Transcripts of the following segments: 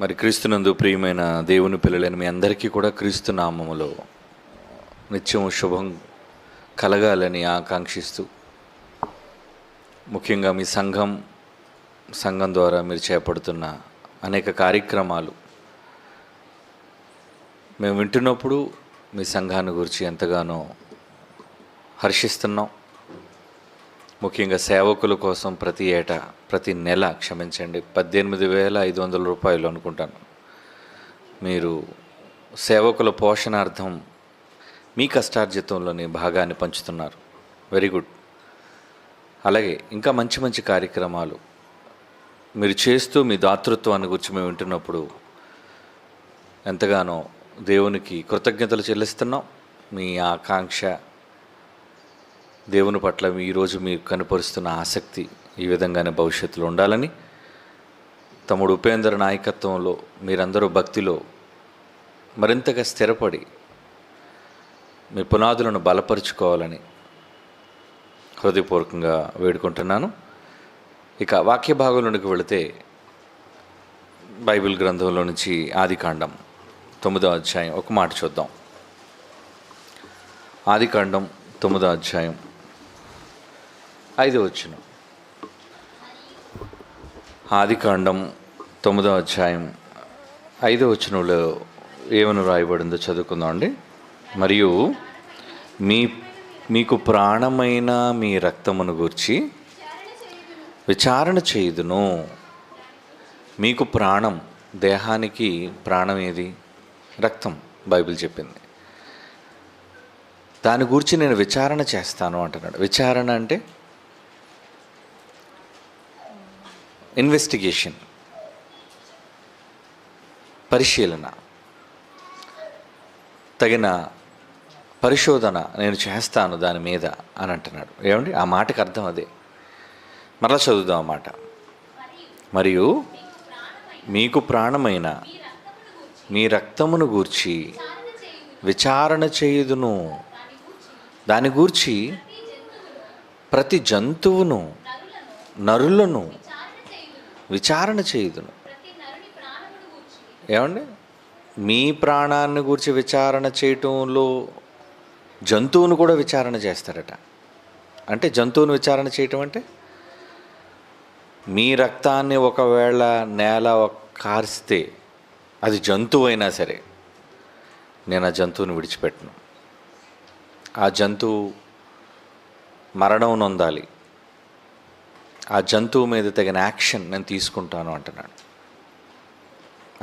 మరి క్రీస్తునందు ప్రియమైన దేవుని పిల్లలైన మీ అందరికీ కూడా క్రీస్తు నామములో నిత్యం శుభం కలగాలని ఆకాంక్షిస్తూ, ముఖ్యంగా మీ సంఘం ద్వారా మీరు చేపడుతున్న అనేక కార్యక్రమాలు మేము వింటున్నప్పుడు మీ సంఘాన్ని గురించి ఎంతగానో హర్షిస్తున్నాం. ముఖ్యంగా సేవకుల కోసం ప్రతి నెల 18,500 రూపాయలు అనుకుంటాను మీరు సేవకుల పోషణార్థం మీ కష్టార్జితంలోని భాగాన్ని పంచుతున్నారు. Very good. అలాగే ఇంకా మంచి మంచి కార్యక్రమాలు మీరు చేస్తూ మీ దాతృత్వాన్ని గురించి మేము వింటున్నప్పుడు ఎంతగానో దేవునికి కృతజ్ఞతలు చెల్లిస్తున్నాం. మీ ఆకాంక్ష దేవుని పట్ల ఈరోజు మీరు కనపరుస్తున్న ఆసక్తి ఈ విధంగానే భవిష్యత్తులో ఉండాలని, తమ్ముడు ఉపేంద్ర నాయకత్వంలో మీరందరూ భక్తిలో మరింతగా స్థిరపడి మీ పునాదులను బలపరుచుకోవాలని హృదయపూర్వకంగా వేడుకుంటున్నాను. ఇక వాక్య భాగంలోనికి వెళితే బైబిల్ గ్రంథంలో నుంచి ఆదికాండం 9వ అధ్యాయం ఒక మాట చూద్దాం. ఆదికాండం 9వ అధ్యాయం 5వ వచనం. ఆదికాండం 9వ అధ్యాయం 5వ వచనంలో ఏమని రాయబడిందో చదువుకుందాం అండి. మరియు మీకు ప్రాణమైన మీ రక్తమును గూర్చి విచారణ చేయుదును. మీకు ప్రాణం, దేహానికి ప్రాణం ఏది? రక్తం. బైబిల్ చెప్పింది. దాని గురించి నేను విచారణ చేస్తాను అంటున్నాడు. విచారణ అంటే ఇన్వెస్టిగేషన్, పరిశీలన, తగిన పరిశోధన నేను చేస్తాను దాని మీద అని అంటున్నాడు. ఏమండి, ఆ మాటకు అర్థం అదే. మరలా చదువుదాం ఆ మాట. మరియు మీకు ప్రాణమైన మీ రక్తమును గూర్చి విచారణ చేయుదును. దాని గూర్చి ప్రతి జంతువును, నరులను విచారణ చేయుదును. ఏమండి, మీ ప్రాణాన్ని గురించి విచారణ చేయటంలో జంతువును కూడా విచారణ చేస్తారట. అంటే జంతువును విచారణ చేయటం అంటే, మీ రక్తాన్ని ఒకవేళ నేల కారిస్తే అది జంతువు అయినా సరే నేను ఆ జంతువుని విడిచిపెట్టను. ఆ జంతువు మరణం నొందాలి, ఆ జంతువు మీద తగిన యాక్షన్ నేను తీసుకుంటాను అంటున్నాడు.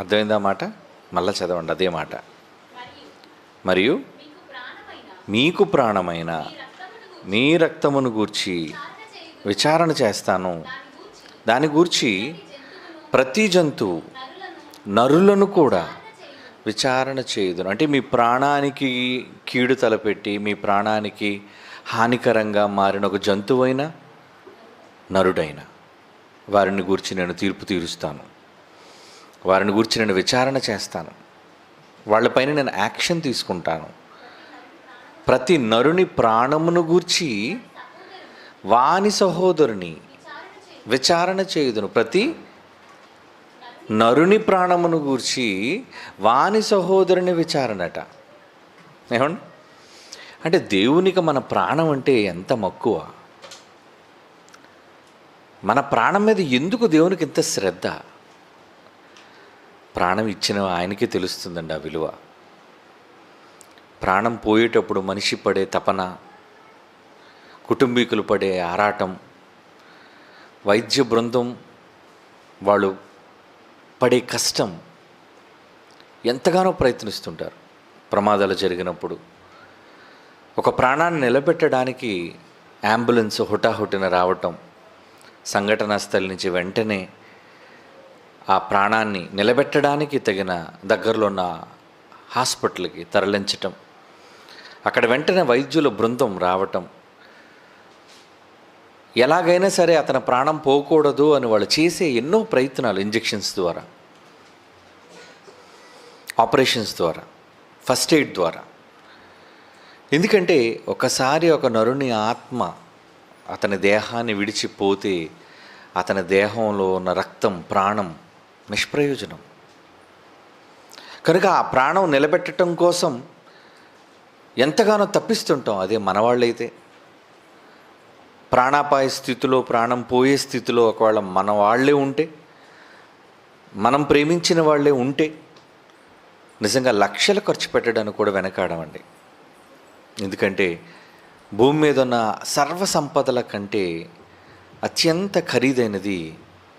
అర్థమైందా మాట? మళ్ళా చదవండి అదే మాట. మరియు మీకు ప్రాణమైన మీ రక్తమును గూర్చి విచారణ చేస్తాను. దాని గూర్చి ప్రతి జంతువు, నరులను కూడా విచారణ చేయుదును. అంటే మీ ప్రాణానికి కీడు తలపెట్టి మీ ప్రాణానికి హానికరంగా మారిన ఒక జంతువైనా, నరుడైన వారిని గూర్చి నేను తీర్పు తీరుస్తాను. వారిని గూర్చి నేను విచారణ చేస్తాను. వాళ్ళపైన నేను యాక్షన్ తీసుకుంటాను. ప్రతి నరుని ప్రాణమును గూర్చి వాని సహోదరుని విచారణ చేయుదును. ప్రతి నరుని ప్రాణమును గూర్చి వాని సహోదరుని విచారణట. ఏమండి, అంటే దేవునికి మన ప్రాణం అంటే ఎంత మక్కువ. మన ప్రాణం మీద ఎందుకు దేవునికి ఇంత శ్రద్ధ? ప్రాణం ఇచ్చిన ఆయనకే తెలుస్తుందండి ఆ విలువ. ప్రాణం పోయేటప్పుడు మనిషి పడే తపన, కుటుంబీకులు పడే ఆరాటం, వైద్య బృందం వాళ్ళు పడే కష్టం, ఎంతగానో ప్రయత్నిస్తుంటారు. ప్రమాదాలు జరిగినప్పుడు ఒక ప్రాణాన్ని నిలబెట్టడానికి అంబులెన్స్ హుటాహుటిన రావటం, సంఘటనా స్థలి నుంచి వెంటనే ఆ ప్రాణాన్ని నిలబెట్టడానికి తగిన దగ్గరలో ఉన్న హాస్పిటల్కి తరలించటం, అక్కడ వెంటనే వైద్యుల బృందం రావటం, ఎలాగైనా సరే అతని ప్రాణం పోకూడదు అని వాళ్ళు చేసే ఎన్నో ప్రయత్నాలు, ఇంజెక్షన్స్ ద్వారా, ఆపరేషన్స్ ద్వారా, ఫస్ట్ ఎయిడ్ ద్వారా. ఎందుకంటే ఒకసారి ఒక నరుని ఆత్మ అతని దేహాన్ని విడిచిపోతే అతని దేహంలో ఉన్న రక్తం, ప్రాణం నిష్ప్రయోజనం. కనుక ఆ ప్రాణం నిలబెట్టడం కోసం ఎంతగానో తప్పిస్తుంటాం. అదే మనవాళ్ళైతే ప్రాణాపాయ స్థితిలో, ప్రాణం పోయే స్థితిలో ఒకవేళ మన వాళ్ళే ఉంటే, మనం ప్రేమించిన వాళ్ళే ఉంటే నిజంగా లక్షలు ఖర్చు పెట్టడానికి కూడా వెనకాడమండి. ఎందుకంటే భూమి మీద ఉన్న సర్వ సంపదల కంటే అత్యంత ఖరీదైనది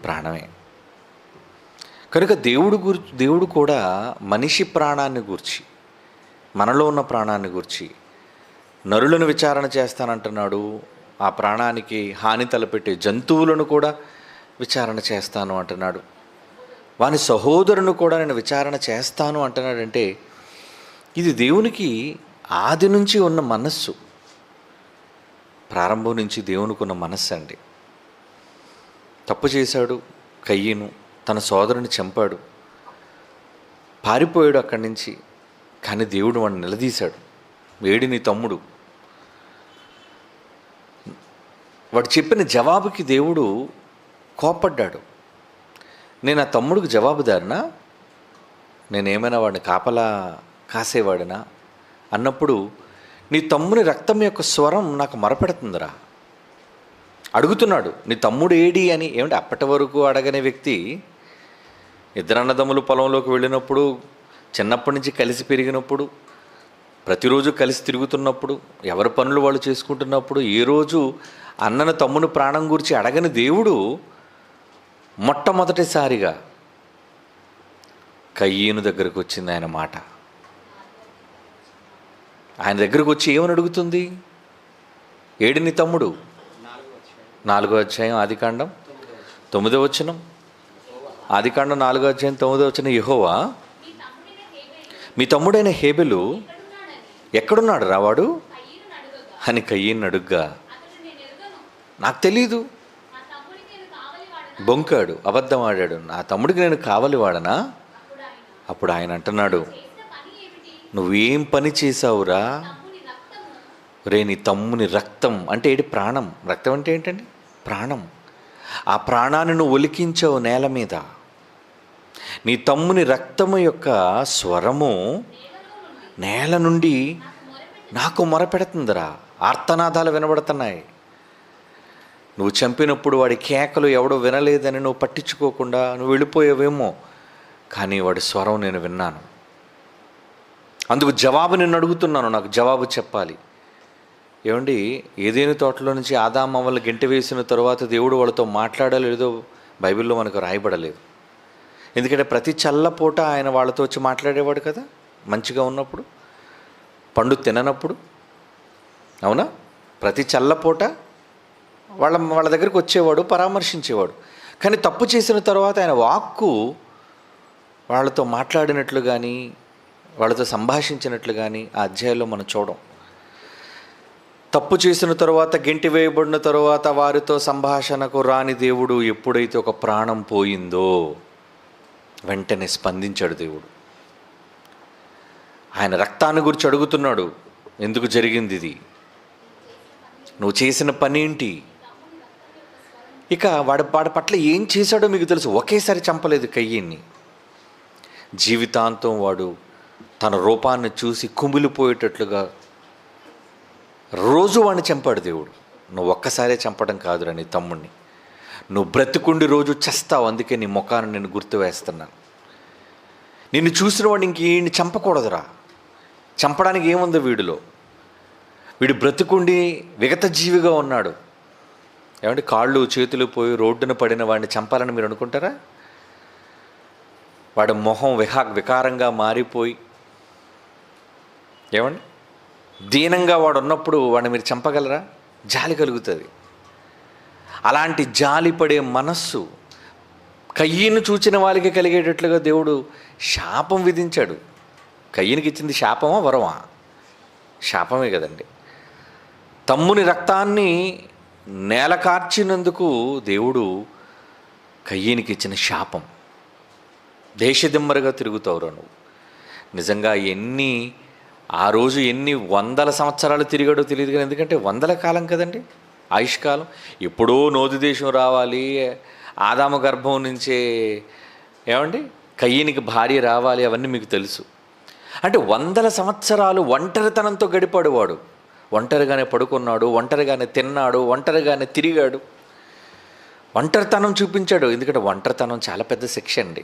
ప్రాణమే. కనుక దేవుడు కూడా మనిషి ప్రాణాన్ని గూర్చి, మనలో ఉన్న ప్రాణాన్ని గూర్చి నరులను విచారణ చేస్తానంటున్నాడు. ఆ ప్రాణానికి హాని తలపెట్టే జంతువులను కూడా విచారణ చేస్తాను అంటున్నాడు. వాని సహోదరుని కూడా నేను విచారణ చేస్తాను అంటున్నాడంటే ఇది దేవునికి ఆది నుంచి ఉన్న మనస్సు, ప్రారంభం నుంచి దేవునికి ఉన్న మనస్సు అండి. తప్పు చేశాడు కయ్యను, తన సోదరుని చంపాడు, పారిపోయాడు అక్కడి నుంచి. కానీ దేవుడు వాడిని నిలదీశాడు. వేడి నీ తమ్ముడు. వాడు చెప్పిన జవాబుకి దేవుడు కోపడ్డాడు. నేను ఆ తమ్ముడికి జవాబుదారినా, నేనేమైనా వాడిని కాపలా కాసేవాడినా అన్నప్పుడు నీ తమ్ముని రక్తం యొక్క స్వరం నాకు మొరపెడుతుందిరా. అడుగుతున్నాడు నీ తమ్ముడు ఏడి అని. ఏమిటి అప్పటి వరకు అడగని వ్యక్తి, ఇద్దరు అన్నదమ్ములు పొలంలోకి వెళ్ళినప్పుడు, చిన్నప్పటి నుంచి కలిసి పెరిగినప్పుడు, ప్రతిరోజు కలిసి తిరుగుతున్నప్పుడు, ఎవరి పనులు వాళ్ళు చేసుకుంటున్నప్పుడు, ఏ రోజు అన్నను తమ్ముని ప్రాణం గురించి అడగని దేవుడు మొట్టమొదటిసారిగా కయ్యను దగ్గరకు వచ్చింది ఆయన మాట. ఆయన దగ్గరకు వచ్చి ఏమని అడుగుతుంది? ఏడి నీ తమ్ముడు? 4వ అధ్యాయం ఆదికాండం 9వ వచనం. ఆదికాండం 4వ అధ్యాయం 9వ వచనం. యెహోవా మీ తమ్ముడైన హేబెలు ఎక్కడున్నాడు రావాడు అని కయ్యను అడుగ్గా, నాకు తెలీదు. బొంకాడు, అబద్ధం ఆడాడు. నా తమ్ముడికి నేను కావలి వాడనా? అప్పుడు ఆయన అంటున్నాడు, నువ్వేం పని చేసావురా? రే నీ తమ్ముని రక్తం అంటే ఏంటి? ప్రాణం. రక్తం అంటే ఏంటండి? ప్రాణం. ఆ ప్రాణాన్ని నువ్వు ఒలికించావు నేల మీద. నీ తమ్ముని రక్తము యొక్క స్వరము నేల నుండి నాకు మొరపెడుతుందిరా. ఆర్తనాదాలు వినబడుతున్నాయి. నువ్వు చంపినప్పుడు వాడి కేకలు ఎవడో వినలేదని నువ్వు పట్టించుకోకుండా నువ్వు వెళ్ళిపోయావేమో, కానీ వాడి స్వరం నేను విన్నాను. అందుకు జవాబు నిన్ను అడుగుతున్నాను, నాకు జవాబు చెప్పాలి. ఏమండి, ఏదేని తోటలో నుంచి ఆదామవ్వలు గెంటి వేసిన తరువాత దేవుడు వాళ్ళతో మాట్లాడలేదో బైబిల్లో మనకు రాయబడలేదు. ఎందుకంటే ప్రతి చల్లపూట ఆయన వాళ్ళతో వచ్చి మాట్లాడేవాడు కదా, మంచిగా ఉన్నప్పుడు, పండు తిననప్పుడు. అవునా? ప్రతి చల్లపూట వాళ్ళ దగ్గరికి వచ్చేవాడు, పరామర్శించేవాడు. కానీ తప్పు చేసిన తర్వాత ఆయన వాక్కు వాళ్ళతో మాట్లాడినట్లు కానీ, వాళ్ళతో సంభాషించినట్లు కానీ ఆ అధ్యాయంలో మనం చూడం. తప్పు చేసిన తరువాత, గెంటి వేయబడిన తరువాత వారితో సంభాషణకు రాని దేవుడు ఎప్పుడైతే ఒక ప్రాణం పోయిందో వెంటనే స్పందించాడు దేవుడు. ఆయన రక్తాన్ని గురించి అడుగుతున్నాడు, ఎందుకు జరిగింది ఇది? నువ్వు చేసిన పని ఏంటి? ఇక వాడి పట్ల ఏం చేశాడో మీకు తెలుసు. ఒకేసారి చంపలేదు కయ్యన్ని. జీవితాంతం వాడు తన రూపాన్ని చూసి కుమిలిపోయేటట్లుగా రోజు వాడిని చంపాడు దేవుడు. నువ్వు ఒక్కసారే చంపడం కాదురా నీ తమ్ముడిని, నువ్వు బ్రతికుండి రోజు చస్తావు. అందుకే నీ ముఖాన్ని నేను గుర్తు వేస్తున్నాను. నిన్ను చూసిన వాడిని ఇంకేంటి చంపకూడదురా. చంపడానికి ఏముందో వీడిలో? వీడు బ్రతికుండి విగత జీవిగా ఉన్నాడు. ఏమంటే కాళ్ళు చేతులు పోయి రోడ్డున పడిన వాడిని చంపాలని మీరు అనుకుంటారా? వాడి మొహం వికారంగా మారిపోయి, ఏమండి దీనంగా వాడు ఉన్నప్పుడు వాడిని మీరు చంపగలరా? జాలి కలుగుతుంది. అలాంటి జాలి పడే మనస్సు కయ్యను చూచిన వాళ్ళకి కలిగేటట్లుగా దేవుడు శాపం విధించాడు. కయ్యనికి ఇచ్చింది శాపమా వరమా? శాపమే కదండి. తమ్ముని రక్తాన్ని నేల కార్చినందుకు దేవుడు కయ్యనికి ఇచ్చిన శాపం. దేశదిమ్మరగా తిరుగుతావురా నువ్వు. నిజంగా ఆ రోజు ఎన్ని వందల సంవత్సరాలు తిరిగాడో తెలియదు కానీ, ఎందుకంటే వందల కాలం కదండి ఆయుష్కాలం. ఎప్పుడో నోదు దేశం రావాలి, ఆదాము గర్భం నుంచే ఏమండి కయ్యనికి భార్య రావాలి, అవన్నీ మీకు తెలుసు. అంటే 100 సంవత్సరాలు ఒంటరితనంతో గడిపాడు వాడు. ఒంటరిగానే పడుకున్నాడు, ఒంటరిగానే తిన్నాడు, ఒంటరిగానే తిరిగాడు, ఒంటరితనం చూపించాడు. ఎందుకంటే ఒంటరితనం చాలా పెద్ద శిక్ష అండి.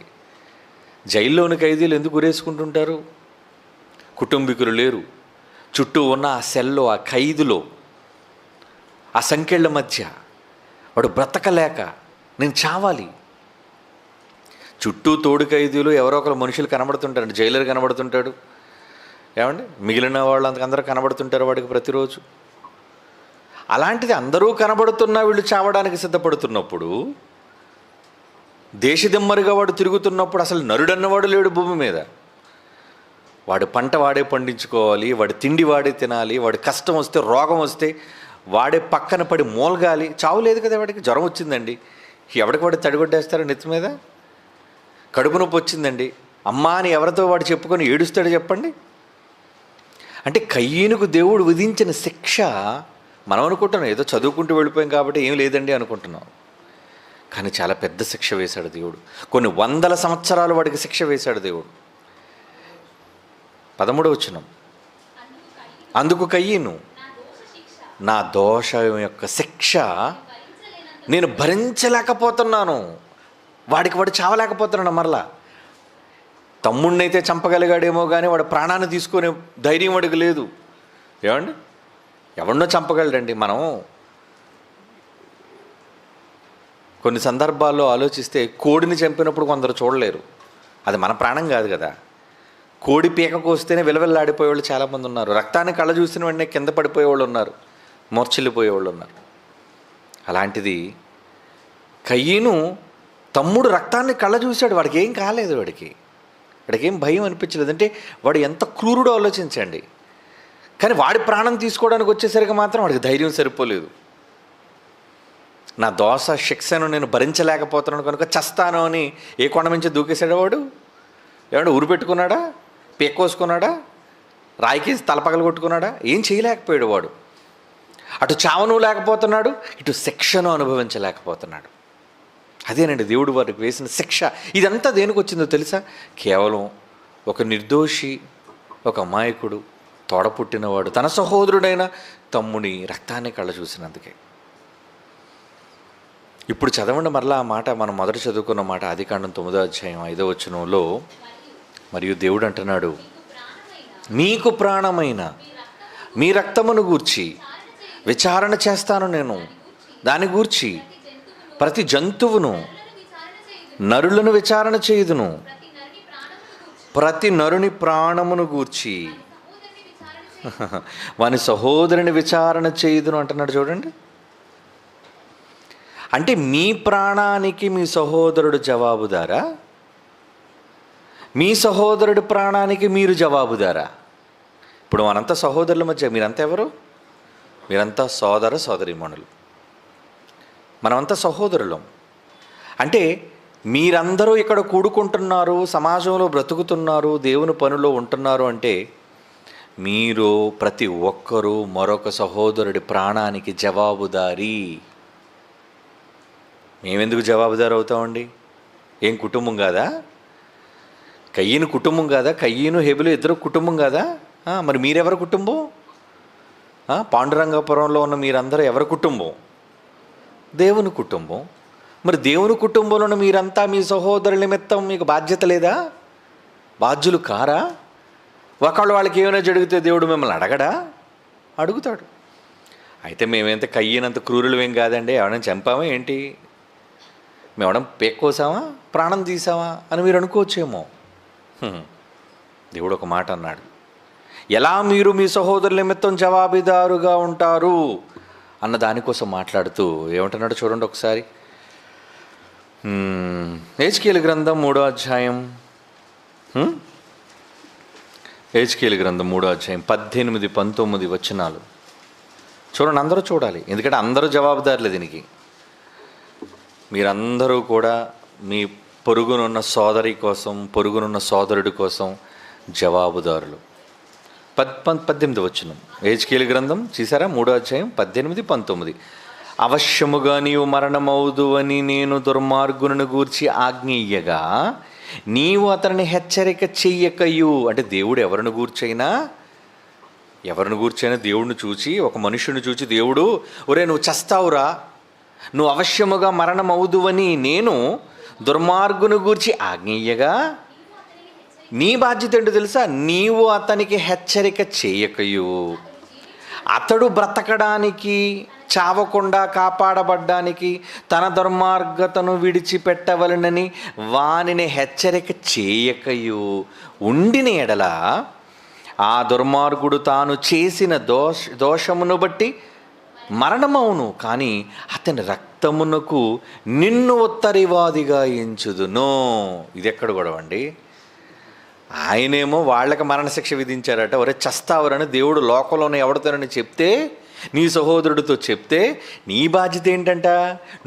జైల్లోని ఖైదీలు ఎందుకు గురేసుకుంటుంటారు? కుటుంబీకులు లేరు, చుట్టూ ఉన్న ఆ సెల్లో, ఆ ఖైదులో, ఆ సంకెళ్ళ మధ్య వాడు బ్రతకలేక నేను చావాలి. చుట్టూ తోడు ఖైదీలు ఎవరో ఒకరు మనుషులు కనబడుతుంటారండి. జైలర్ కనబడుతుంటాడు, ఏమండి మిగిలిన వాళ్ళు అందరూ కనబడుతుంటారు వాడికి ప్రతిరోజు. అలాంటిది అందరూ కనబడుతున్నా వీళ్ళు చావడానికి సిద్ధపడుతున్నప్పుడు, దేశదిమ్మరిగా వాడు తిరుగుతున్నప్పుడు అసలు నరుడన్నవాడు లేడు భూమి మీద. వాడి పంట వాడే పండించుకోవాలి, వాడి తిండి వాడే తినాలి, వాడి కష్టం వస్తే రోగం వస్తే వాడే పక్కన పడి మూలగాలి. చావు లేదు కదా వాడికి. జ్వరం వచ్చిందండి, ఎవడికి వాడు తడిగొట్టేస్తారో నెత్తి మీద. కడుపు నొప్పి వచ్చిందండి, అమ్మా అని ఎవరితో వాడు చెప్పుకొని ఏడుస్తాడు చెప్పండి. అంటే కయ్యనుకు దేవుడు విధించిన శిక్ష మనం అనుకుంటున్నాం ఏదో చదువుకుంటూ వెళ్ళిపోయాం కాబట్టి ఏం లేదండి అనుకుంటున్నాం. కానీ చాలా పెద్ద శిక్ష వేశాడు దేవుడు. కొన్ని 100 సంవత్సరాలు వాడికి శిక్ష వేశాడు దేవుడు. 13వ వచనం, అందుకు కయ్యను నా దోషం యొక్క శిక్ష నేను భరించలేకపోతున్నాను. వాడికి వాడు చావలేకపోతున్నాడు. మరలా తమ్ముడినైతే చంపగలిగాడేమో కానీ వాడు ప్రాణాన్ని తీసుకునే ధైర్యం వాడికి లేదు. ఏమండి, ఎవరినో చంపగలడండి. మనం కొన్ని సందర్భాల్లో ఆలోచిస్తే కోడిని చంపినప్పుడు కొందరు చూడలేరు, అది మన ప్రాణం కాదు కదా. కోడి పీక కోస్తేనే విలవిల్లాడిపోయేవాళ్ళు చాలామంది ఉన్నారు. రక్తాన్ని కళ్ళ చూసిన వెంటనే కింద పడిపోయేవాళ్ళు ఉన్నారు, మూర్ఛిల్లిపోయేవాళ్ళు ఉన్నారు. అలాంటిది కయ్యను తమ్ముడు రక్తాన్ని కళ్ళ చూశాడు, వాడికి ఏం కాలేదు, వాడికి ఏం భయం అనిపించలేదు. అంటే వాడు ఎంత క్రూరుడో ఆలోచించండి. కానీ వాడి ప్రాణం తీసుకోవడానికి వచ్చేసరికి మాత్రం వాడికి ధైర్యం సరిపోలేదు. నా దోష శిక్షను నేను భరించలేకపోతున్నాను కనుక చస్తాను అని ఏ కొండ నుంచి దూకేశాడు వాడు? ఏమంటే ఊరు పెట్టుకున్నాడా, పీక్కోసుకున్నాడా, రాయికేసి తలపగలు కొట్టుకున్నాడా? ఏం చేయలేకపోయాడు వాడు. అటు చావను లేకపోతున్నాడు, ఇటు శిక్షను అనుభవించలేకపోతున్నాడు. అదేనండి దేవుడు వారికి వేసిన శిక్ష. ఇదంతా దేనికి వచ్చిందో తెలుసా? కేవలం ఒక నిర్దోషి, ఒక అమాయకుడు, తోడపుట్టినవాడు తన సహోదరుడైన తమ్ముని రక్తాన్ని కళ్ళ చూసినందుకే. ఇప్పుడు చదవండి మరలా ఆ మాట, మనం మొదట చదువుకున్న మాట, ఆదికాండం 9వ అధ్యాయం 5వ వచనంలో. మరియు దేవుడు అంటున్నాడు, మీకు ప్రాణమైన మీ రక్తమును గూర్చి విచారణ చేస్తాను నేను. దాని గూర్చి ప్రతి జంతువును నరులను విచారణ చేయుదును, ప్రతి నరుని ప్రాణమును గూర్చి వాని సహోదరుని విచారణ చేయుదును అంటున్నాడు. చూడండి, అంటే మీ ప్రాణానికి మీ సహోదరుడు జవాబుదారా? మీ సహోదరుడి ప్రాణానికి మీరు జవాబుదారా? ఇప్పుడు మనంతా సహోదరుల మధ్య, మీరంతా ఎవరు? మీరంతా సోదర సోదరీమణులు, మనమంతా సహోదరులం. అంటే మీరందరూ ఇక్కడ కూడుకుంటున్నారు, సమాజంలో బ్రతుకుతున్నారు, దేవుని పనిలో ఉంటున్నారు. అంటే మీరు ప్రతి ఒక్కరూ మరొక సహోదరుడి ప్రాణానికి జవాబుదారీ. మేమెందుకు జవాబుదారు అవుతామండి? ఏం కుటుంబం కాదా? కయ్యను కుటుంబం కాదా? కయ్యను హెబెలు ఇద్దరు కుటుంబం కాదా? మరి మీరెవరి కుటుంబం? పాండురంగపురంలో ఉన్న మీరందరూ ఎవరి కుటుంబం? దేవుని కుటుంబం. మరి దేవుని కుటుంబంలో ఉన్న మీరంతా మీ సహోదరుల నిమిత్తం మీకు బాధ్యత లేదా? బాధ్యులు కారా? ఒకళ్ళు వాళ్ళకి ఏమైనా జరిగితే దేవుడు మిమ్మల్ని అడగడా? అడుగుతాడు. అయితే మేమేంత కయ్యనంత క్రూరులమేం కాదండి. ఎవరైనా చంపామా ఏంటి? మేమేమైనా పేక్కోసామా, ప్రాణం తీసామా అని మీరు అనుకోవచ్చేమో. దేవుడు ఒక మాట అన్నాడు, ఎలా మీరు మీ సహోదరుల నిమిత్తం జవాబుదారుగా ఉంటారు అన్న దానికోసం మాట్లాడుతూ ఏమంటున్నాడు చూడండి ఒకసారి. హెజ్కేలు గ్రంథం 3వ అధ్యాయం, హెజ్కేలు గ్రంథం 3వ అధ్యాయం 18, 19 వచనాలు చూడండి. అందరూ చూడాలి, ఎందుకంటే అందరూ జవాబుదారులే దీనికి. మీరందరూ కూడా మీ పొరుగునున్న సోదరి కోసం, పొరుగునున్న సోదరుడి కోసం జవాబుదారులు. 18వ వచనం హెజ్కేలు గ్రంథం చూసారా, 3వ అధ్యాయం 18, 19. అవశ్యముగా నీవు మరణమవుదు అని నేను దుర్మార్గులను గూర్చి ఆజ్ఞ ఇయ్యగా నీవు అతనిని హెచ్చరిక చెయ్యకయు. అంటే దేవుడు ఎవరిని గూర్చైనా దేవుడిని చూచి, ఒక మనుషుని చూచి దేవుడు, ఒరే నువ్వు చస్తావురా, నువ్వు అవశ్యముగా మరణం అవుదువని నేను దుర్మార్గుని గూర్చి ఆజ్ఞయ్యగా, నీ బాధ్యత ఏంటో తెలుసా? నీవు అతనికి హెచ్చరిక చేయకయు. అతడు బ్రతకడానికి, చావకుండా కాపాడబడ్డానికి, తన దుర్మార్గతను విడిచిపెట్టవలనని వానిని హెచ్చరిక చేయకయు ఉండిన ఎడల ఆ దుర్మార్గుడు తాను చేసిన దోషమును బట్టి మరణమవును, కానీ అతని రక్తమునకు నిన్ను ఉత్తరివాదిగా ఎంచుదును. ఇది ఎక్కడ గొడవ అండి? ఆయనేమో వాళ్ళకి మరణశిక్ష విధించారట. ఒరే చస్తావరని దేవుడు లోకంలోనే ఎవడతారని చెప్తే, నీ సహోదరుడితో చెప్తే, నీ బాధ్యత ఏంటంట?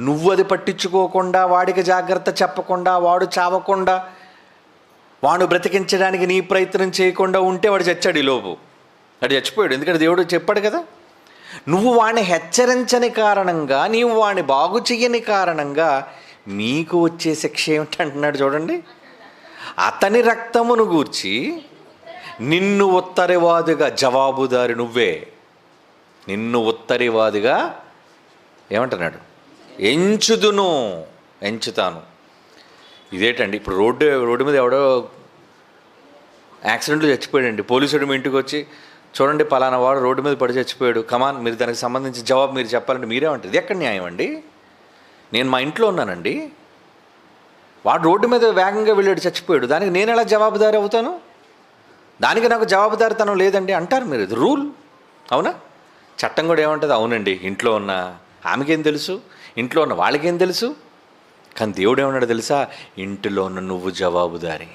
నువ్వు అది పట్టించుకోకుండా, వాడికి జాగ్రత్త చెప్పకుండా, వాడు చావకుండా, వాడు బ్రతికించడానికి నీ ప్రయత్నం చేయకుండా ఉంటే వాడు చచ్చాడు. ఈ లోపు వాడు చచ్చిపోయాడు. ఎందుకంటే దేవుడు చెప్పాడు కదా. నువ్వు వాడిని హెచ్చరించని కారణంగా, నీవు వాడిని బాగు చెయ్యని కారణంగా మీకు వచ్చే శిక్ష ఏమిటంటున్నాడు చూడండి. అతని రక్తమును గూర్చి నిన్ను ఉత్తరివాదిగా, జవాబుదారి నువ్వే, నిన్ను ఉత్తరివాదిగా ఏమంటున్నాడు? ఎంచుతాను. ఇదేంటండి? ఇప్పుడు రోడ్డు మీద ఎవడో యాక్సిడెంట్లో చచ్చిపోయాడండి. పోలీసుడు మీ ఇంటికి వచ్చి, చూడండి పలానా వాడు రోడ్డు మీద పడి చచ్చిపోయాడు, కమాన్ మీరు దానికి సంబంధించి జవాబు మీరు చెప్పాలంటే మీరేమంటారు? ఇది ఎక్కడ న్యాయం అండి? నేను మా ఇంట్లో ఉన్నానండి, వాడు రోడ్డు మీద వేగంగా వెళ్ళాడు, చచ్చిపోయాడు, దానికి నేను ఎలా జవాబుదారి అవుతాను? దానికి నాకు జవాబుదారితనం లేదండి అంటారు మీరు. ఇది రూల్, అవునా? చట్టం కూడా ఏమంటుంది? అవునండి, ఇంట్లో ఉన్న ఆమెకేం తెలుసు, ఇంట్లో ఉన్న వాళ్ళకేం తెలుసు. కానీ దేవుడు ఏమన్నాడు తెలుసా? ఇంటిలో ఉన్న నువ్వు జవాబుదారి.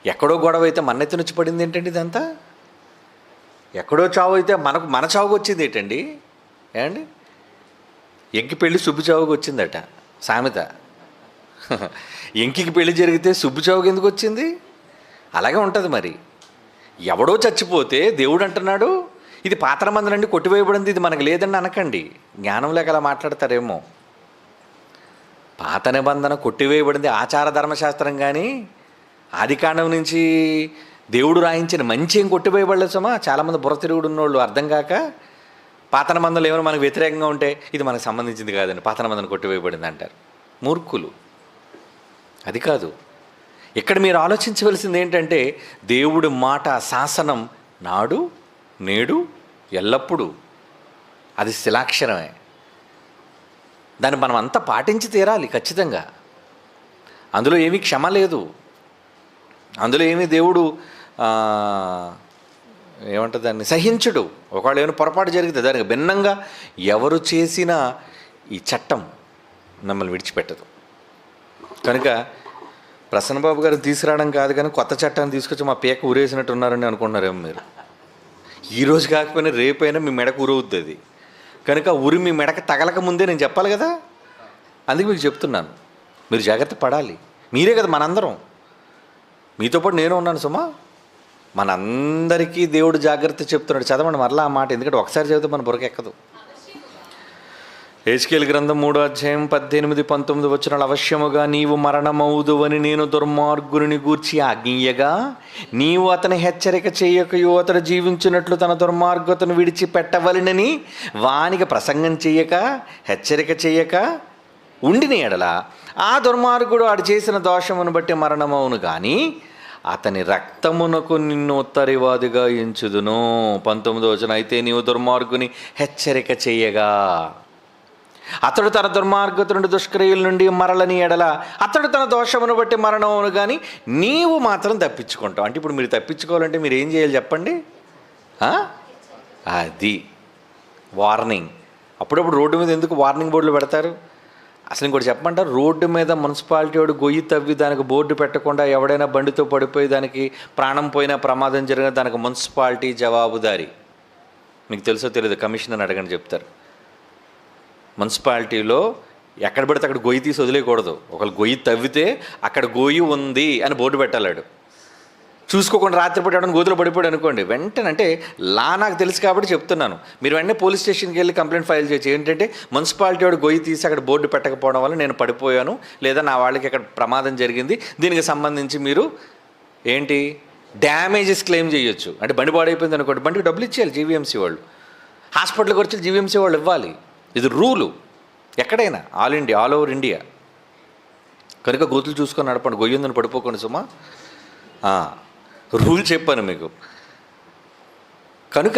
ఎక్కడో గొడవ అయితే మన్నెత్తి నుంచి పడింది ఏంటండి ఇదంతా? ఎక్కడో చావు అయితే మన చావుకు వచ్చింది ఏంటండి? ఏమండి? ఎంకి పెళ్ళి సుబ్బు చావుకు వచ్చిందట సామెత. ఎంకికి పెళ్లి జరిగితే సుబ్బు చావుకు ఎందుకు వచ్చింది? అలాగే ఉంటుంది మరి. ఎవడో చచ్చిపోతే దేవుడు అంటున్నాడు, ఇది పాత్ర మందులండి కొట్టివేయబడింది, ఇది మనకు లేదండి అనకండి. జ్ఞానం లేక అలా మాట్లాడతారేమో. పాత నిబంధన కొట్టివేయబడింది ఆచార ధర్మశాస్త్రం, కానీ ఆదికాండం నుంచి దేవుడు రాయించిన మంచి ఏం కొట్టివేయబడలేదు సుమా. చాలామంది బుర్ర తిరుగుడు ఉన్నోళ్ళు అర్థం కాక పాత నిబంధనలు ఏమైనా మనకు వ్యతిరేకంగా ఉంటే ఇది మనకు సంబంధించింది కాదండి, పాత నిబంధన కొట్టివేయబడింది అంటారు. మూర్ఖులు. అది కాదు. ఇక్కడ మీరు ఆలోచించవలసింది ఏంటంటే, దేవుడి మాట శాసనం నాడు నేడు ఎల్లప్పుడూ అది శిలాక్షరమే. దాన్ని మనం అంతా పాటించి తీరాలి ఖచ్చితంగా. అందులో ఏమీ క్షమ లేదు, అందులో ఏమీ దేవుడు ఏమంటుంది దాన్ని సహించుడు. ఒకవేళ ఏమైనా పొరపాటు జరిగితే దానికి భిన్నంగా ఎవరు చేసినా ఈ చట్టం మిమ్మల్ని విడిచిపెట్టదు. కనుక ప్రసన్నబాబు గారు తీసుకురావడం కాదు, కానీ కొత్త చట్టాన్ని తీసుకొచ్చి మా పేక ఊరేసినట్టు ఉన్నారని అనుకుంటున్నారేమో మీరు. ఈరోజు కాకపోయినా రేపైనా మీ మెడకు ఊరవుద్ది అది. కనుక ఉరి మీ మెడకు తగలక ముందే నేను చెప్పాలి కదా. అందుకే మీకు చెప్తున్నాను, మీరు జాగ్రత్త పడాలి. మీరే కదా మనందరం, మీతో పాటు నేను ఉన్నాను సుమా. మనందరికీ దేవుడు జాగ్రత్త చెప్తున్నాడు. చదవండి మరలా ఆ మాట, ఎందుకంటే ఒకసారి చదివితే మన బుర్రకెక్కదు. హెజ్కేలు గ్రంథం 3:18-19 వచనాలు. అవశ్యముగా నీవు మరణమవుదువని నేను దుర్మార్గుని గూర్చి ఆజ్ఞయ్యగా, నీవు అతని హెచ్చరిక చేయకయో, అతడు జీవించినట్లు తన దుర్మార్గతను విడిచిపెట్టవలెనని వానికి ప్రసంగం చేయక, హెచ్చరిక చేయక ఉండిన ఎడల ఆ దుర్మార్గుడు ఆడు చేసిన దోషమును బట్టి మరణమవును, కానీ అతని రక్తమునకు నిన్ను ఉత్తరివాదిగా ఎంచుదును. 19వ వచనం. అయితే నీవు దుర్మార్గుని హెచ్చరిక చేయగా, అతడు తన దుర్మార్గత నుండి దుష్క్రియల నుండి మరలని ఎడల అతడు తన దోషమును బట్టి మరణమును, కానీ నీవు మాత్రం తప్పించుకుంటావు. అంటే ఇప్పుడు మీరు తప్పించుకోవాలంటే మీరు ఏం చేయాలి చెప్పండి? అది వార్నింగ్. అప్పుడప్పుడు రోడ్డు మీద ఎందుకు వార్నింగ్ బోర్డులు పెడతారు? అసలు ఇంకోటి చెప్పమంటారు, రోడ్డు మీద మున్సిపాలిటీ వాడు గొయ్యి తవ్వి దానికి బోర్డు పెట్టకుండా ఎవడైనా బండితో పడిపోయి దానికి ప్రాణం పోయినా, ప్రమాదం జరిగిన దానికి మున్సిపాలిటీ జవాబుదారి. మీకు తెలుసో తెలియదు, కమిషనర్ అడగని చెప్తారు. మున్సిపాలిటీలో ఎక్కడ పడితే అక్కడ గొయ్యి తీసి వదిలేయకూడదు. ఒకళ్ళు గొయ్యి తవ్వితే అక్కడ గొయ్యి ఉంది అని బోర్డు పెట్టాలాడు. చూసుకోకుండా రాత్రిపూట ఎవడన్నా గోతులో పడిపోయాడు అనుకోండి, వెంటనే అంటే నాకు తెలుసు కాబట్టి చెప్తున్నాను, మీరు వెంటనే పోలీస్ స్టేషన్కి వెళ్ళి కంప్లైంట్ ఫైల్ చేయొచ్చు. ఏంటంటే మున్సిపాలిటీ వాడు గొయ్యి తీసి అక్కడ బోర్డు పెట్టకపోవడం వల్ల నేను పడిపోయాను, లేదా నా వాళ్ళకి అక్కడ ప్రమాదం జరిగింది, దీనికి సంబంధించి మీరు ఏంటి డ్యామేజెస్ క్లెయిమ్ చేయొచ్చు. అంటే బండి పాడైపోయింది అనుకోండి, బండికి డబ్బులు ఇచ్చేయాలి జీవీఎంసీ వాళ్ళు, హాస్పిటల్కి వచ్చి జీవీఎంసీ వాళ్ళు ఇవ్వాలి. ఇది రూలు ఎక్కడైనా, ఆల్ ఓవర్ ఇండియా. కనుక గోతులు చూసుకొని నడపండి, గొయ్యి ఉందని పడిపోకండి సుమా. రూల్ చెప్పాను మీకు. కనుక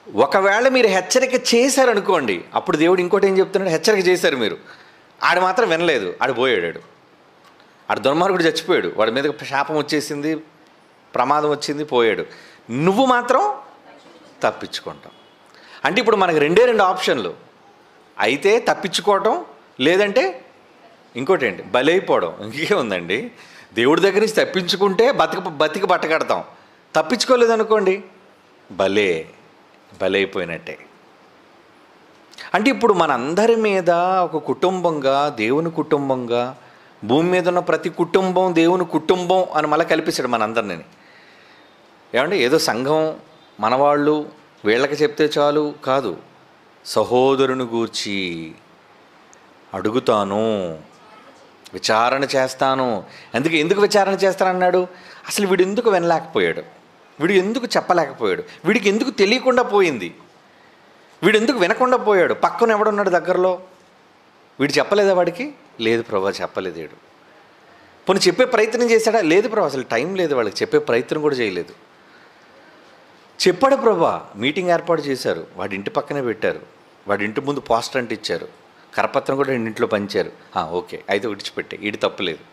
ఒకవేళ మీరు హెచ్చరిక చేశారనుకోండి, అప్పుడు దేవుడు ఇంకోటి ఏం చెప్తున్నాడు, హెచ్చరిక చేశారు మీరు, ఆడు మాత్రం వినలేదు, ఆడు పోయాడు, ఆడు దుర్మార్గుడు చచ్చిపోయాడు, వాడి మీద శాపం వచ్చేసింది, ప్రమాదం వచ్చింది, పోయాడు, నువ్వు మాత్రం తప్పించుకుంటావు. అంటే ఇప్పుడు మనకు రెండు ఆప్షన్లు, అయితే తప్పించుకోవటం, లేదంటే ఇంకోటి ఏంటి బలైపోవడం. ఇంకే ఉందండి, దేవుడి దగ్గర నుంచి తప్పించుకుంటే బతికి బట్టకడతాం, తప్పించుకోలేదనుకోండి బలైపోయినట్టే. అంటే ఇప్పుడు మనందరి మీద ఒక కుటుంబంగా, దేవుని కుటుంబంగా, భూమి మీద ఉన్న ప్రతి కుటుంబం దేవుని కుటుంబం అని మళ్ళీ కల్పించాడు మనందరినీ. ఏమంటే ఏదో సంఘం మనవాళ్ళు వీళ్ళకి చెప్తే చాలు కాదు, సహోదరుని గూర్చి అడుగుతాను, విచారణ చేస్తాను. ఎందుకు విచారణ చేస్తానన్నాడు? అసలు వీడు ఎందుకు వినలేకపోయాడు, వీడు ఎందుకు చెప్పలేకపోయాడు, వీడికి ఎందుకు తెలియకుండా పోయింది, వీడు ఎందుకు వినకుండా పోయాడు, పక్కన ఎవడున్నాడు దగ్గరలో, వీడు చెప్పలేదా వాడికి? లేదు ప్రభా చెప్పలేదు. వీడు పోనీ చెప్పే ప్రయత్నం చేశాడా? లేదు ప్రభా, అసలు టైం లేదు, వాళ్ళకి చెప్పే ప్రయత్నం కూడా చేయలేదు. చెప్పాడు ప్రభా, మీటింగ్ ఏర్పాటు చేశారు, వాడి ఇంటి పక్కనే పెట్టారు, వాడి ఇంటి ముందు పోస్టర్ అంటే ఇచ్చారు, కరపత్రం కూడా ఇంట్లో పంచారు, ఓకే అయితే విడిచిపెట్టే, వీడి తప్పులేదు.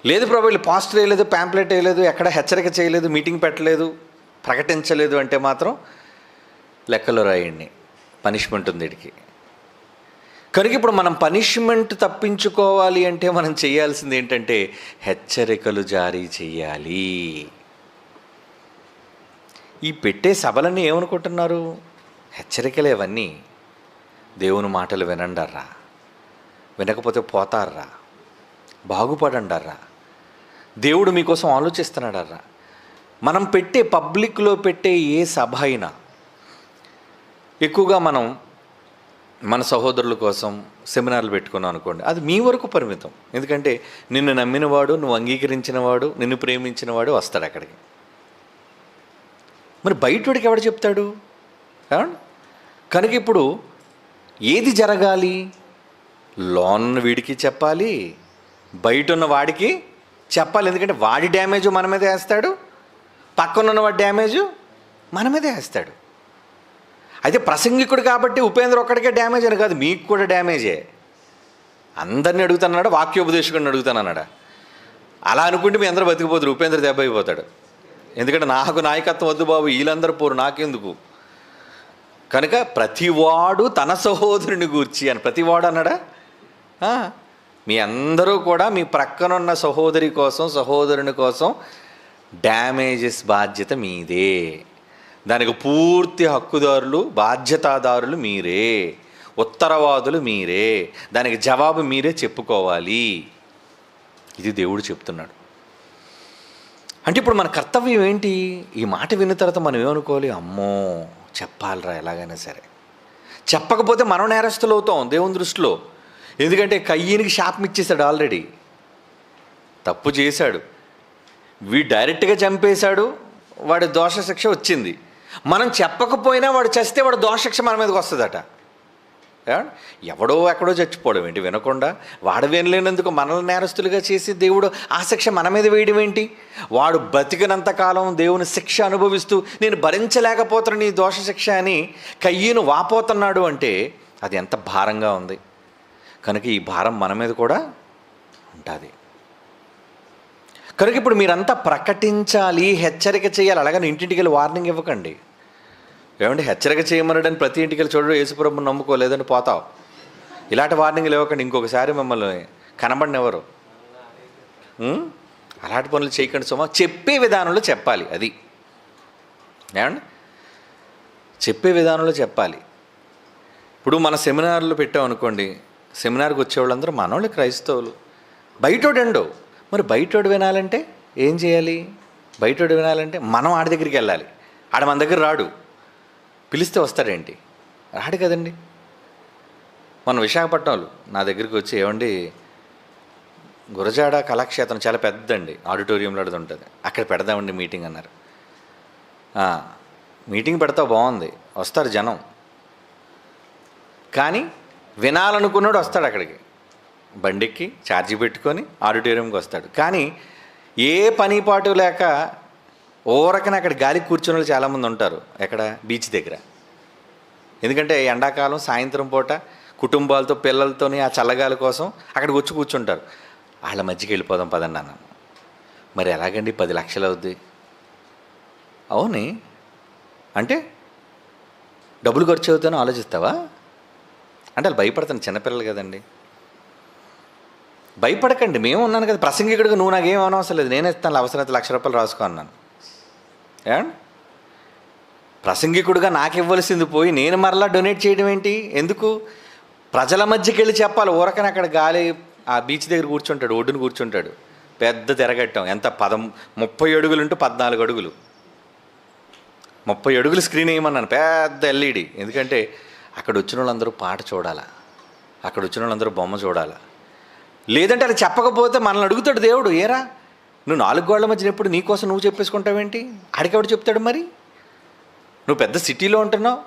లేదు ప్రభా, వీళ్ళు పోస్టర్ వేయలేదు, ప్యాంప్లెట్ వేయలేదు, ఎక్కడ హెచ్చరిక చేయలేదు, మీటింగ్ పెట్టలేదు, ప్రకటించలేదు అంటే మాత్రం లెక్కలో రాయండి, పనిష్మెంట్ ఉంది వీడికి. కనుక ఇప్పుడు మనం పనిష్మెంట్ తప్పించుకోవాలి అంటే మనం చేయాల్సింది ఏంటంటే హెచ్చరికలు జారీ చేయాలి. ఈ పెట్టే సభలన్నీ ఏమనుకుంటున్నారు? హెచ్చరికలే అవన్నీ. దేవుని మాటలు వినండర్రా, వినకపోతే పోతారా, బాగుపడండర్రా, దేవుడు మీకోసం ఆలోచిస్తున్నాడర్రా. మనం పెట్టే పబ్లిక్లో పెట్టే ఏ సభ అయినా ఎక్కువగా మనం మన సహోదరుల కోసం సెమినార్లు పెట్టుకున్నాం అనుకోండి, అది మీ వరకు పరిమితం. ఎందుకంటే నిన్ను నమ్మినవాడు, నువ్వు అంగీకరించినవాడు, నిన్ను ప్రేమించినవాడు వస్తాడు అక్కడికి. మరి బయటోడికి ఎవడు చెప్తాడు? కనుక ఇప్పుడు ఏది జరగాలి? లోన్ వీడికి చెప్పాలి, బయట ఉన్న వాడికి చెప్పాలి. ఎందుకంటే వాడి డ్యామేజ్ మన మీదే వేస్తాడు, పక్కనున్న వాడి డ్యామేజు మన మీదే వేస్తాడు. అయితే ప్రసంగికుడు కాబట్టి ఉపేంద్ర ఒక్కడికే డ్యామేజ్ అని కాదు, మీకు కూడా డ్యామేజే. అందరినీ అడుగుతానన్నాడా, వాక్యోపదేశకుడిని అడుగుతానన్నాడా? అలా అనుకుంటే మీ అందరూ బతికిపోతారు, ఉపేంద్ర దెబ్బ అయిపోతాడు. ఎందుకంటే నాకు నాయకత్వం వద్దు బాబు, వీళ్ళందరూ పోరు, నాకెందుకు. కనుక ప్రతివాడు తన సహోదరుని గూర్చి అని, ప్రతివాడు అన్నాడా? మీ అందరూ కూడా మీ ప్రక్కనున్న సహోదరి కోసం, సహోదరుని కోసం డ్యామేజెస్ బాధ్యత మీదే, దానికి పూర్తి హక్కుదారులు, బాధ్యతాదారులు మీరే, ఉత్తరవాదులు మీరే, దానికి జవాబు మీరే చెప్పుకోవాలి. ఇది దేవుడు చెప్తున్నాడు. అంటే ఇప్పుడు మన కర్తవ్యం ఏంటి? ఈ మాట విన్న తర్వాత మనం ఏమనుకోవాలి? అమ్మో చెప్పాలిరా ఎలాగైనా సరే. చెప్పకపోతే మనం నేరస్తులు అవుతాం దేవుని దృష్టిలో. ఎందుకంటే కయ్యనికి శాపం ఇచ్చేశాడు, ఆల్రెడీ తప్పు చేశాడు, వీడు డైరెక్ట్గా చంపేశాడు, వాడి దోష శిక్ష వచ్చింది. మనం చెప్పకపోయినా వాడు చస్తే వాడు దోష శిక్ష మన మీదకి వస్తుందట. ఎవడో ఎక్కడో చచ్చిపోవడం ఏంటి వినకుండా? వాడు వినలేనందుకు మనల్ని నేరస్తులుగా చేసి దేవుడు ఆ శిక్ష మన మీద వేయడం ఏంటి? వాడు బతికినంతకాలం దేవుని శిక్ష అనుభవిస్తూ నేను భరించలేకపోతున్నాను నీ దోష శిక్ష అని కయ్యను వాపోతున్నాడు అంటే అది ఎంత భారంగా ఉంది. కనుక ఈ భారం మన మీద కూడా ఉంటుంది. కనుక ఇప్పుడు మీరంతా ప్రకటించాలి, హెచ్చరిక చేయాలి. అలాగని ఇంటింటికి వెళ్ళి వార్నింగ్ ఇవ్వకండి. ఏమంటే హెచ్చరిక చేయమనడని ప్రతి ఇంటికి వెళ్ళి చూడడం, యేసుప్రభుని నమ్ముకోలేదని పోతావు, ఇలాంటి వార్నింగ్లు ఇవ్వకండి. ఇంకొకసారి మిమ్మల్ని కనబడినెవరు. అలాంటి పనులు చేయకండి సుమా. చెప్పే విధానంలో చెప్పాలి. అది ఏమండి చెప్పే విధానంలో చెప్పాలి. ఇప్పుడు మన సెమినార్లు పెట్టామనుకోండి, సెమినార్కి వచ్చేవాళ్ళందరూ మనోళ్ళు క్రైస్తవులు, బయటోడండు. మరి బయటోడు వినాలంటే ఏం చేయాలి? బయటోడు వినాలంటే మనం ఆడి దగ్గరికి వెళ్ళాలి. ఆడ మన దగ్గర రాడు. పిలిస్తే వస్తాడేంటి? రాడు కదండి. మన విశాఖపట్నం వాళ్ళు నా దగ్గరికి వచ్చి, ఏమండి గురజాడ కళాక్షేత్రం చాలా పెద్దండి, ఆడిటోరియంలో అది ఉంటుంది, అక్కడ పెడదామండి మీటింగ్ అన్నారు. మీటింగ్ పెడతావు, బాగుంది, వస్తారు జనం. కానీ వినాలనుకున్నాడు వస్తాడు అక్కడికి, బండికి ఛార్జీ పెట్టుకొని ఆడిటోరియంకి వస్తాడు. కానీ ఏ పని పాటు లేక ఓరకనే అక్కడ గాలికి కూర్చున్న వాళ్ళు చాలామంది ఉంటారు. ఎక్కడ? బీచ్ దగ్గర. ఎందుకంటే ఎండాకాలం సాయంత్రం పూట కుటుంబాలతో పిల్లలతోని ఆ చల్లగాలి కోసం అక్కడికి వచ్చి కూర్చుంటారు. వాళ్ళ మధ్యకి వెళ్ళిపోదాం పదండి అన్నాను. మరి ఎలాగండి, 10 లక్షలు అవుద్ది. అవుని అంటే డబ్బులు ఖర్చు అవుతానో ఆలోచిస్తావా అంటే వాళ్ళు భయపడతాను, చిన్నపిల్లలు కదండి. భయపడకండి, మేము ఉన్నాను కదా ప్రసంగికుడిగా, నువ్వు నాకేం అనవసరం లేదు, నేనే ఇస్తాను, అవసరమైతే ₹1,00,000 రాసుకో అన్నాను. ఏమండి, ప్రసంగికుడిగా నాకు ఇవ్వాల్సింది పోయి నేను మరలా డొనేట్ చేయడం ఏంటి? ఎందుకు? ప్రజల మధ్యకి వెళ్ళి చెప్పాలి. ఊరకని అక్కడ గాలి ఆ బీచ్ దగ్గర కూర్చుంటాడు, ఒడ్డున కూర్చుంటాడు, పెద్ద తిరగట్టం, ఎంత 30 అడుగులు ఉంటూ 14 అడుగులు, 30 అడుగులు స్క్రీన్ వేయమన్నాను, పెద్ద ఎల్ఈడి. ఎందుకంటే అక్కడ వచ్చిన వాళ్ళందరూ పాట చూడాలా, అక్కడ వచ్చిన వాళ్ళందరూ బొమ్మ చూడాలా. లేదంటే అది చెప్పకపోతే మనల్ని అడుగుతాడు దేవుడు, ఏరా నువ్వు 4 గోళ్ల మధ్యన ఎప్పుడు నీకోసం నువ్వు చెప్పేసుకుంటావేంటి? ఆడికెవడు చెప్తాడు మరి? నువ్వు పెద్ద సిటీలో ఉంటున్నావు,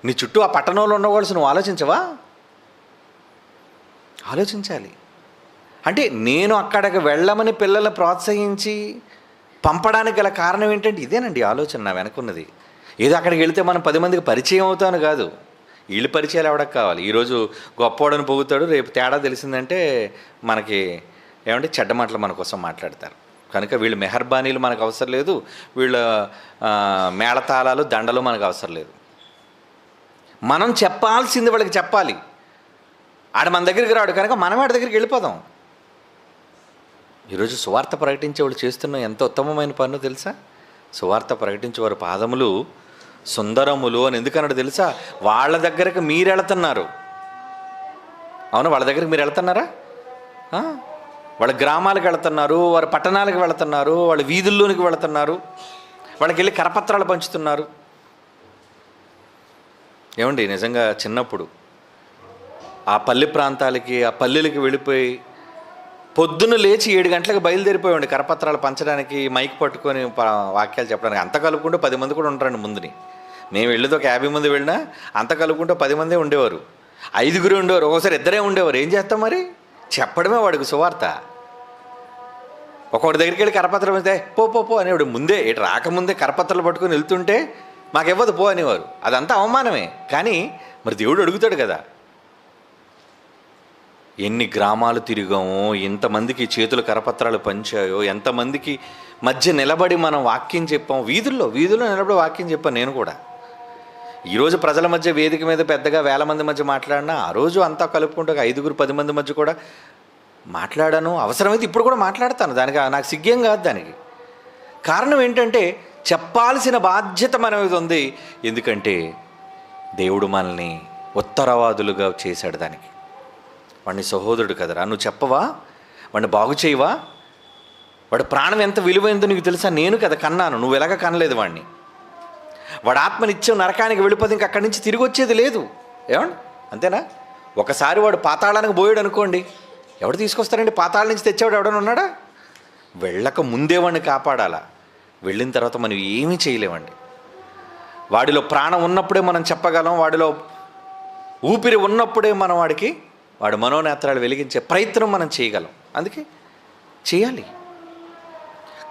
నీ చుట్టూ ఆ పట్టణంలో ఉన్నవాళ్ళు నువ్వు ఆలోచించవా? ఆలోచించాలి. అంటే నేను అక్కడికి వెళ్ళమని పిల్లల్ని ప్రోత్సహించి పంపడానికి గల కారణం ఏంటంటే ఇదేనండి ఆలోచన నా వెనకున్నది. ఏదో అక్కడికి వెళితే మనం 10 మందికి పరిచయం అవుతాను కాదు, వీళ్ళు పరిచయాలు ఎవడకు కావాలి. ఈరోజు గొప్పవాడని పొగుతాడు, రేపు తేడా తెలిసిందంటే మనకి ఏమంటే చెడ్డ మాటలు మన కోసం మాట్లాడతారు. కనుక వీళ్ళు మెహర్బానీలు మనకు అవసరం లేదు, వీళ్ళ మేళతాళాలు దండలు మనకు అవసరం లేదు. మనం చెప్పాల్సింది వాళ్ళకి చెప్పాలి. ఆడ మన దగ్గరికి రాడు కనుక మనం ఆడి దగ్గరికి వెళ్ళిపోదాం. ఈరోజు సువార్త ప్రకటించే వాళ్ళు చేస్తున్న ఎంత ఉత్తమమైన పన్ను తెలుసా? సువార్త ప్రకటించే వారి పాదములు సుందరములు అని ఎందుకన్నాడు తెలుసా? వాళ్ళ దగ్గరకు మీరు వెళుతున్నారు. అవును, వాళ్ళ దగ్గరికి మీరు వెళ్తున్నారా? వాళ్ళ గ్రామాలకు వెళుతున్నారు, వారి పట్టణాలకు వెళుతున్నారు, వాళ్ళ వీధుల్లోనికి వెళుతున్నారు, వాళ్ళకి వెళ్ళి కరపత్రాలు పంచుతున్నారు. ఏమండి, నిజంగా చిన్నప్పుడు ఆ పల్లె ప్రాంతాలకి, ఆ పల్లెలకి వెళ్ళిపోయి పొద్దున్న లేచి 7 గంటలకు బయలుదేరిపోయామండి కరపత్రాలు పంచడానికి, మైక్ పట్టుకొని వాక్యాలు చెప్పడానికి. అంత కలుపుకుంటూ 10 మంది కూడా ఉంటారండి ముందుని. మేము వెళ్ళేది ఒక 50 మంది వెళ్ళినా అంత కలుపుకుంటూ 10 మందే ఉండేవారు, 5గురు ఉండేవారు, ఒక్కోసారి 2 ఉండేవారు. ఏం చేస్తాం మరి? చెప్పడమే వాడికి సువార్త. ఒకటి దగ్గరికి వెళ్ళి కరపత్రం అయితే పో పో పో అనేవాడు. ముందే ఇటు రాకముందే కరపత్రాలు పట్టుకొని వెళ్తుంటే మాకు ఇవ్వదు పో అనేవారు. అదంతా అవమానమే. కానీ మరి దేవుడు అడుగుతాడు కదా. ఎన్ని గ్రామాలు తిరిగామో, ఎంతమందికి చేతులు కరపత్రాలు పంచాయో, ఎంతమందికి మధ్య నిలబడి మనం వాక్యం చెప్పాం. వీధుల్లో నిలబడి వాక్యం చెప్పాను నేను కూడా. ఈరోజు ప్రజల మధ్య వేదిక మీద పెద్దగా 1000 మంది మధ్య మాట్లాడినా, ఆ రోజు అంతా కలుపుకుంటూ 5గురు 10 మంది మధ్య కూడా మాట్లాడాను. అవసరమైతే ఇప్పుడు కూడా మాట్లాడతాను, దానికి నాకు సిగ్గేం కాదు. దానికి కారణం ఏంటంటే చెప్పాల్సిన బాధ్యత మన మీద ఉంది. ఎందుకంటే దేవుడు మనల్ని ఉత్తరవాదులుగా చేశాడు. దానికి వాడిని సహోదరుడు కదరా, నువ్వు చెప్పవా? వాడిని బాగు చేయవా? వాడి ప్రాణం ఎంత విలువైందో నీకు తెలుసా? నేను కదా కన్నాను, నువ్వు ఎలాగ కనలేదు వాడిని. వాడు ఆత్మనిత్యం నరకానికి వెళ్ళిపోతే ఇంక అక్కడి నుంచి తిరిగి వచ్చేది లేదు. ఏమండి, అంతేనా? ఒకసారి వాడు పాతాళానికి పోయాడు అనుకోండి, ఎవడు తీసుకొస్తారండి? పాతాళ నుంచి తెచ్చేవాడు ఎవడన్నా ఉన్నాడా? వెళ్ళక ముందే వాడిని కాపాడాలా. వెళ్ళిన తర్వాత మనం ఏమీ చేయలేమండి. వాడిలో ప్రాణం ఉన్నప్పుడే మనం చెప్పగలం, వాడిలో ఊపిరి ఉన్నప్పుడే మనం వాడి మనోనేత్రాలు వెలిగించే ప్రయత్నం మనం చేయగలం. అందుకే చేయాలి.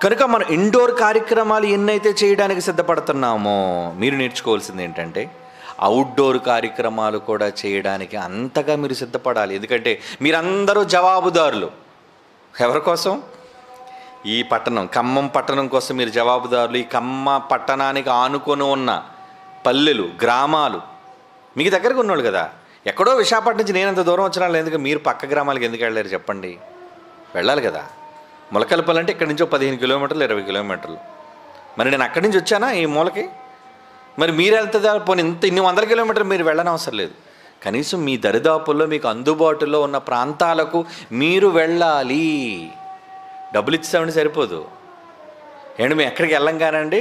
కనుక మనం ఇండోర్ కార్యక్రమాలు ఎన్నైతే చేయడానికి సిద్ధపడుతున్నామో, మీరు నేర్చుకోవాల్సింది ఏంటంటే అవుట్డోర్ కార్యక్రమాలు కూడా చేయడానికి అంతగా మీరు సిద్ధపడాలి. ఎందుకంటే మీరందరూ జవాబుదారులు. ఎవరి కోసం? ఈ పట్టణం, ఖమ్మం పట్టణం కోసం మీరు జవాబుదారులు. ఈ ఖమ్మ పట్టణానికి ఆనుకొని ఉన్న పల్లెలు, గ్రామాలు మీకు దగ్గరకు ఉన్నోళ్ళు కదా. ఎక్కడో విశాఖపట్నం నుంచి నేనంత దూరం వచ్చినా ఎందుకు మీరు పక్క గ్రామాలకు ఎందుకు వెళ్ళారు చెప్పండి? వెళ్ళాలి కదా. మొలకలపల్లి అంటే ఇక్కడి నుంచో 15 కిలోమీటర్లు 20 కిలోమీటర్లు. మరి నేను అక్కడి నుంచి వచ్చానా ఈ మూలకి? మరి మీరు వెళ్తుందా? పోనీ ఇన్ని 100 కిలోమీటర్లు మీరు వెళ్ళని అవసరం లేదు. కనీసం మీ దరిదాపుల్లో మీకు అందుబాటులో ఉన్న ప్రాంతాలకు మీరు వెళ్ళాలి. డబ్బులు ఇచ్చేసామని సరిపోదు. ఏంటి మేము ఎక్కడికి వెళ్ళం కానండి,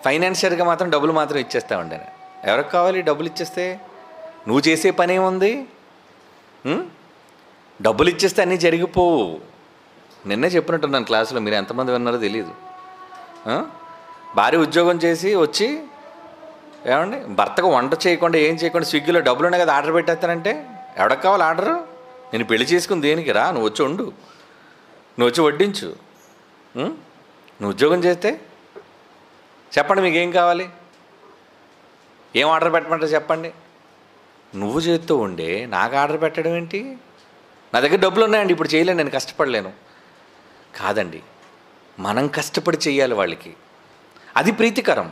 ఫైనాన్షియల్గా మాత్రం డబ్బులు మాత్రం ఇచ్చేస్తామండి. ఎవరికి కావాలి డబ్బులు ఇచ్చేస్తే? నువ్వు చేసే పని ఏముంది? డబ్బులు ఇచ్చేస్తే అన్నీ జరిగిపోవు. నిన్నే చెప్పినట్టున్నాను క్లాసులో, మీరు ఎంతమంది విన్నారో తెలియదు. భార్య ఉద్యోగం చేసి వచ్చి ఏమండి భర్తకు వంట చేయకుండా ఏం చేయకుండా స్విగ్గీలో డబ్బులు ఉన్నాయి కదా ఆర్డర్ పెట్టేస్తానంటే ఎవరికి కావాలి ఆర్డరు? నేను పెళ్లి చేసుకుని దేనికి రా, నువ్వు వచ్చి వండు, నువ్వు వచ్చి వడ్డించు. నువ్వు ఉద్యోగం చేస్తే చెప్పండి మీకేం కావాలి, ఏం ఆర్డర్ పెట్టమంటారు చెప్పండి. నువ్వు చేస్తూ ఉండే నాకు ఆర్డర్ పెట్టడం ఏంటి? నా దగ్గర డబ్బులు ఉన్నాయండి, ఇప్పుడు చేయలేను, నేను కష్టపడలేను. కాదండి, మనం కష్టపడి చేయాలి వాళ్ళకి. అది ప్రీతికరం,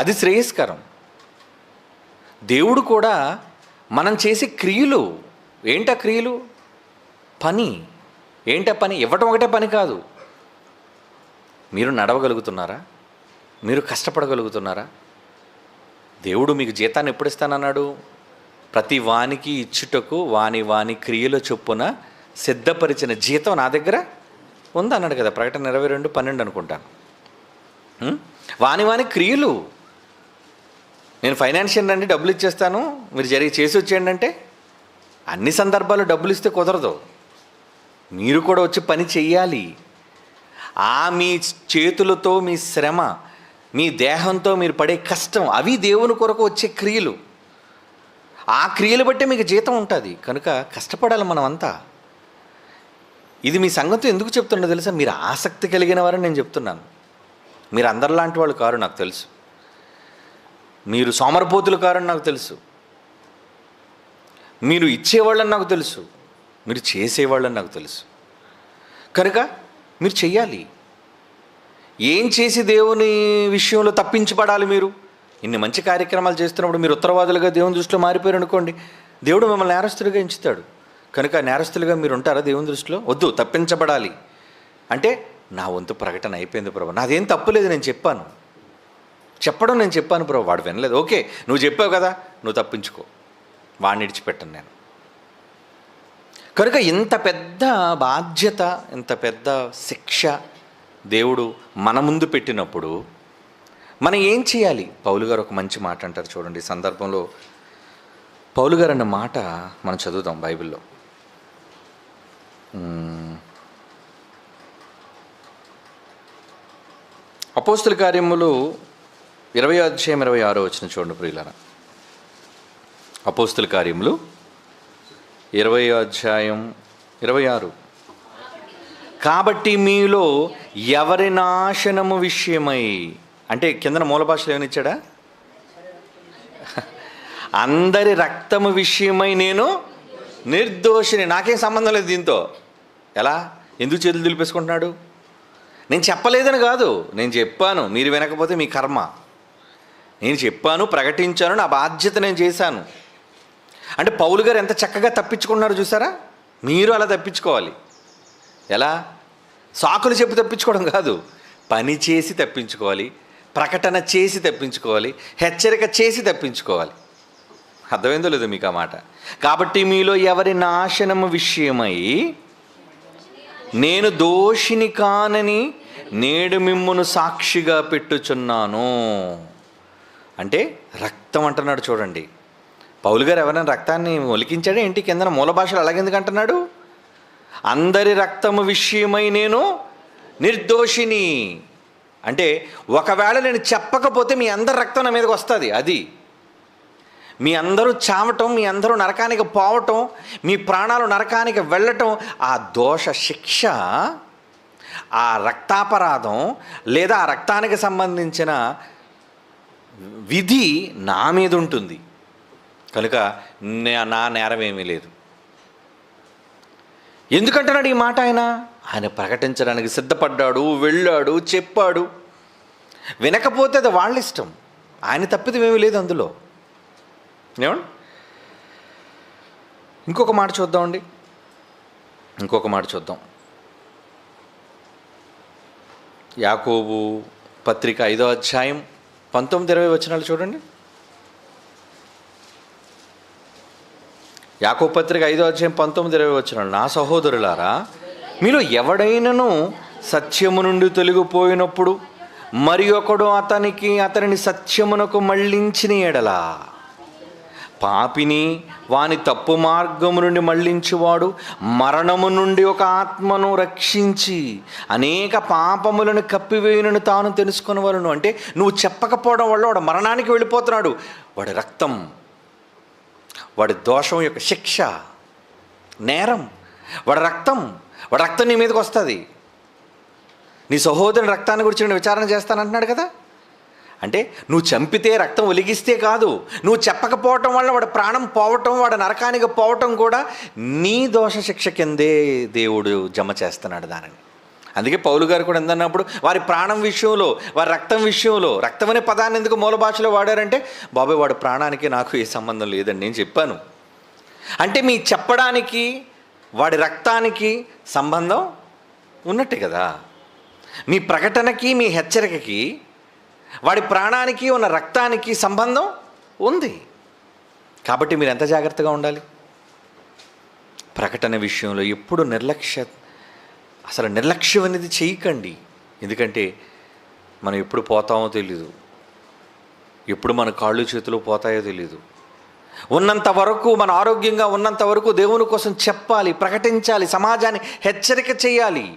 అది శ్రేయస్కరం. దేవుడు కూడా మనం చేసే క్రియలు ఏంటా క్రియలు? పని ఏంటా పని? ఇవ్వటం ఒకటే పని కాదు. మీరు నడవగలుగుతున్నారా? మీరు కష్టపడగలుగుతున్నారా? దేవుడు మీకు జీతాన్ని ఎప్పుడు ఇస్తానన్నాడు? ప్రతి వానికి ఇచ్చుటకు వాని వాని క్రియల చొప్పున సిద్ధపరిచిన జీతం నా దగ్గర ఉందన్నాడు కదా, ప్రకటన 22:12 అనుకుంటాను. వాని వాని క్రియలు. నేను ఫైనాన్షియల్ అండి డబ్బులు ఇచ్చేస్తాను, మీరు చేసి వచ్చేయండి అంటే అన్ని సందర్భాలు డబ్బులు ఇస్తే కుదరదు. మీరు కూడా వచ్చి పని చెయ్యాలి. మీ చేతులతో మీ శ్రమ, మీ దేహంతో మీరు పడే కష్టం, అవి దేవుని కొరకు వచ్చే క్రియలు. ఆ క్రియలు బట్టే మీకు జీతం ఉంటుంది. కనుక కష్టపడాలి మనమంతా. ఇది మీ సంగతి ఎందుకు చెప్తున్నా తెలుసా? మీరు ఆసక్తి కలిగిన వారని నేను చెప్తున్నాను. మీరు అందరిలాంటి వాళ్ళు కారు నాకు తెలుసు, మీరు సోమరపోతులు కారని నాకు తెలుసు, మీరు ఇచ్చేవాళ్ళని నాకు తెలుసు, మీరు చేసేవాళ్ళని నాకు తెలుసు. కనుక మీరు చెయ్యాలి. ఏం చేసి దేవుని విషయంలో తప్పించబడాలి? మీరు ఇన్ని మంచి కార్యక్రమాలు చేస్తున్నప్పుడు మీరు ఉత్తరవాదులుగా దేవుని దృష్టిలో మారిపోయారు అనుకోండి, దేవుడు మిమ్మల్ని నేరస్తులుగా ఎంచుతాడు. కనుక నేరస్తులుగా మీరు ఉంటారా దేవుని దృష్టిలో? వద్దు, తప్పించబడాలి అంటే నా వంతు ప్రకటన అయిపోయింది ప్రభు, నాదేం తప్పులేదు, నేను చెప్పాను, నేను చెప్పాను ప్రభు, వాడు వినలేదు, ఓకే నువ్వు చెప్పావు కదా, నువ్వు తప్పించుకో, వాడిని విడిచిపెట్టను నేను. కనుక ఇంత పెద్ద బాధ్యత, ఇంత పెద్ద శిక్ష దేవుడు మన ముందు పెట్టినప్పుడు మనం ఏం చేయాలి? పౌలు గారు ఒక మంచి మాట అంటారు చూడండి. ఈ సందర్భంలో పౌలు గారు అన్న మాట మనం చదువుదాం బైబిల్లో. అపోస్తుల కార్యములు 20:26 చూడండి ప్రియులారా. అపోస్తుల కార్యములు 20:26. కాబట్టి మీలో ఎవరి నాశనము విషయమై, అంటే కిందన మూల భాషలో ఏమనిచ్చాడా? అందరి రక్తము విషయమై నేను నిర్దోషిని. నాకేం సంబంధం లేదు దీంతో. ఎలా? ఎందుకు చేతులు దులిపేసుకుంటున్నాడు? నేను చెప్పలేదని కాదు, నేను చెప్పాను, మీరు వినకపోతే మీ కర్మ. నేను చెప్పాను, ప్రకటించాను, నా బాధ్యత నేను చేశాను. అంటే పౌలు గారు ఎంత చక్కగా తప్పించుకున్నారు చూసారా? మీరు అలా తప్పించుకోవాలి. ఎలా? సాకులు చెప్పి తప్పించుకోవడం కాదు, పని చేసి తప్పించుకోవాలి, ప్రకటన చేసి తప్పించుకోవాలి, హెచ్చరిక చేసి తప్పించుకోవాలి. అర్థమైందో లేదో మీకు ఆ మాట? కాబట్టి మీలో ఎవరి నాశనము విషయమై నేను దోషిని కానని నేడు మిమ్మును సాక్షిగా పెట్టుచున్నాను. అంటే రక్తం అంటున్నాడు చూడండి. పౌలు గారు ఎవరైనా రక్తాన్ని ఒలికించాడా ఏంటి? కింద మూల భాషలో అలాగెందుకు అంటున్నాడు? అందరి రక్తము విషయమై నేను నిర్దోషిని. అంటే ఒకవేళ నేను చెప్పకపోతే మీ అందరి రక్తం నా మీదకి వస్తుంది. అది మీ అందరూ చావటం, మీ అందరూ నరకానికి పోవటం, మీ ప్రాణాలు నరకానికి వెళ్ళటం, ఆ దోష శిక్ష, ఆ రక్తాపరాధం లేదా ఆ రక్తానికి సంబంధించిన విధి నా మీద ఉంటుంది. కనుక నా నేరం ఏమీ లేదు. ఎందుకంటున్నాడు ఈ మాట? ఆయన ప్రకటించడానికి సిద్ధపడ్డాడు, వెళ్ళాడు, చెప్పాడు. వినకపోతే అది వాళ్ళ ఇష్టం, ఆయన తప్పిదం ఏమీ లేదు అందులో. ఏమండి? ఇంకొక మాట చూద్దామండి, ఇంకొక మాట చూద్దాం. యాకోబు పత్రిక 5:19-20 చూడండి. యాకోబు పత్రిక 5:19-20 నా సహోదరులారా, మీలో ఎవడైనను సత్యము నుండి తొలగిపోయినప్పుడు మరి ఒకడు అతనిని సత్యమునకు మళ్ళించిన ఎడల పాపిని వాని తప్పు మార్గము నుండి మళ్ళించువాడు మరణము నుండి ఒక ఆత్మను రక్షించి అనేక పాపములను కప్పివేయునని తాను తెలుసుకునేవాళ్ళను. అంటే నువ్వు చెప్పకపోవడం వల్ల వాడు మరణానికి వెళ్ళిపోతున్నాడు. వాడి రక్తం, వాడి దోషం యొక్క శిక్ష, నేరం, వాడి రక్తం నీ మీదకి వస్తుంది. నీ సహోదరుని రక్తాన్ని గురించి నేను విచారణ చేస్తానంటున్నాడు కదా. అంటే నువ్వు చంపితే, రక్తం ఒలిగిస్తే కాదు, నువ్వు చెప్పకపోవటం వల్ల వాడు ప్రాణం పోవటం, వాడు నరకానికి పోవటం కూడా నీ దోష శిక్ష కిందే దేవుడు జమ చేస్తున్నాడు దానిని. అందుకే పౌలు గారు కూడా ఎందన్నప్పుడు వారి ప్రాణం విషయంలో, వారి రక్తం విషయంలో, రక్తం అనే పదాన్ని ఎందుకు మూల భాషలో వాడారంటే, బాబాయ్ వాడి ప్రాణానికి నాకు ఏ సంబంధం లేదని నేను చెప్పాను. అంటే మీ చెప్పడానికి వాడి రక్తానికి సంబంధం ఉన్నట్టే కదా. మీ ప్రకటనకి, మీ హెచ్చరికకి, వాడి ప్రాణానికి ఉన్న రక్తానికి సంబంధం ఉంది. కాబట్టి మీరు ఎంత జాగ్రత్తగా ఉండాలి. ప్రకటన విషయంలో ఎప్పుడు నిర్లక్ష్యం అనేది చేయకండి. ఎందుకంటే మనం ఎప్పుడు పోతామో తెలీదు, ఎప్పుడు మన కాళ్ళు చేతులు పోతాయో తెలీదు. ఉన్నంత వరకు, మన ఆరోగ్యంగా ఉన్నంత వరకు దేవుని కోసం చెప్పాలి, ప్రకటించాలి, సమాజాన్ని హెచ్చరిక చేయాలి.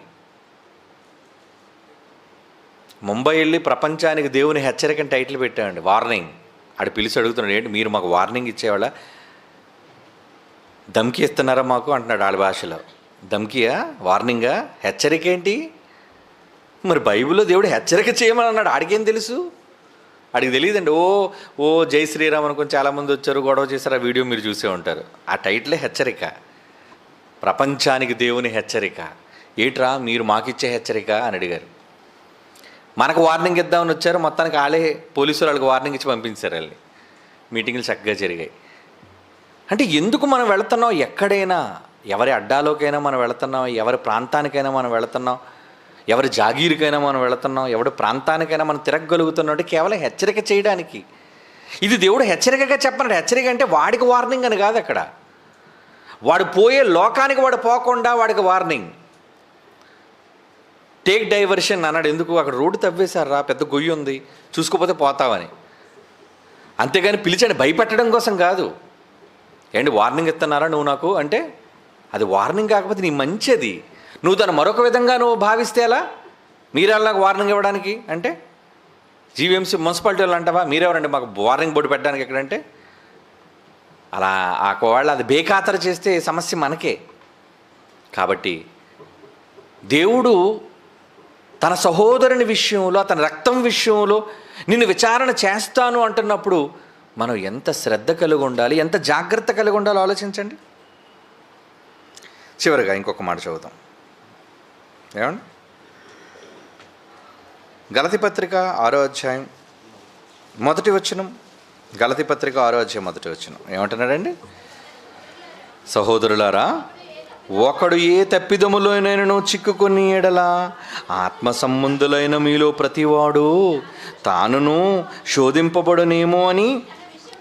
ముంబై వెళ్ళి ప్రపంచానికి దేవుని హెచ్చరికని టైటిల్ పెట్టామండి, వార్నింగ్. ఆడు పిలిచి అడుగుతున్నాడు, ఏంటి మీరు మాకు వార్నింగ్ ఇచ్చేవాళ్ళ, ధమ్కి ఇస్తున్నారా మాకు అంటున్నాడు వాళ్ళ భాషలో. ధమ్కియా, వార్నింగా, హెచ్చరిక ఏంటి? మరి బైబిల్లో దేవుడు హెచ్చరిక చేయమని అన్నాడు. ఆడికేం తెలుసు? ఆడికి తెలియదండి. ఓ జై శ్రీరామ్ అనుకుని చాలామంది వచ్చారు, గొడవ చేశారు. ఆ వీడియో మీరు చూసే ఉంటారు. ఆ టైటిలే హెచ్చరిక, ప్రపంచానికి దేవుని హెచ్చరిక. ఏట్రా మీరు మాకిచ్చే హెచ్చరిక అని అడిగారు. మనకు వార్నింగ్ ఇద్దామని వచ్చారు, మొత్తానికి వాళ్ళే పోలీసులు వాళ్ళకి వార్నింగ్ ఇచ్చి పంపించారు. వాళ్ళని మీటింగ్లు చక్కగా జరిగాయి. అంటే ఎందుకు మనం వెళుతున్నాం? ఎక్కడైనా, ఎవరి అడ్డాలోకైనా మనం వెళుతున్నాం, ఎవరి ప్రాంతానికైనా మనం వెళుతున్నాం, ఎవరి జాగీరికైనా మనం వెళుతున్నాం, ఎవరి ప్రాంతానికైనా మనం తిరగగలుగుతున్నాం అంటే కేవలం హెచ్చరిక చేయడానికి. ఇది దేవుడు హెచ్చరికగా చెప్పన్నాడు. హెచ్చరిక అంటే వాడికి వార్నింగ్ అని కాదు. అక్కడ వాడు పోయే లోకానికి వాడు పోకుండా వాడికి వార్నింగ్. టేక్ డైవర్షన్ అన్నాడు. ఎందుకు? అక్కడ రోడ్డు తవ్వేశారా, పెద్ద గొయ్యి ఉంది, చూసుకోపోతే పోతావని. అంతేగాని పిలిచండి భయపెట్టడం కోసం కాదు. ఏంటి వార్నింగ్ ఇస్తున్నారా నువ్వు నాకు అంటే, అది వార్నింగ్ కాకపోతే నీ మంచిది. నువ్వు దాన్ని మరొక విధంగా నువ్వు భావిస్తే ఎలా? మీరెలా వార్నింగ్ ఇవ్వడానికి అంటే, జీవీఎంసీ మున్సిపాలిటీ వాళ్ళు అంటావా, మీరెవరండి మాకు వార్నింగ్ బోర్డు పెట్టడానికి ఎక్కడంటే? అలా ఒకవేళ అది బేఖాతరు చేస్తే సమస్య మనకే. కాబట్టి దేవుడు తన సహోదరుని విషయంలో, తన రక్తం విషయంలో నిన్ను విచారణ చేస్తాను అంటున్నప్పుడు మనం ఎంత శ్రద్ధ కలిగి ఉండాలి, ఎంత జాగ్రత్త కలిగి ఉండాలో ఆలోచించండి. చివరిగా ఇంకొక మాట చదువుతాం. ఏమండి? గలతీ పత్రిక 6వ అధ్యాయం 1వ వచనం. గలతీ పత్రిక 6వ అధ్యాయం 1వ వచనం ఏమంటున్నాడండి? సహోదరులారా, ఒకడు ఏ తప్పిదములోనైనను చిక్కుకొని ఎడలా ఆత్మ సంబంధులైన మీలో ప్రతివాడు తానును శోధింపబడునేమో అని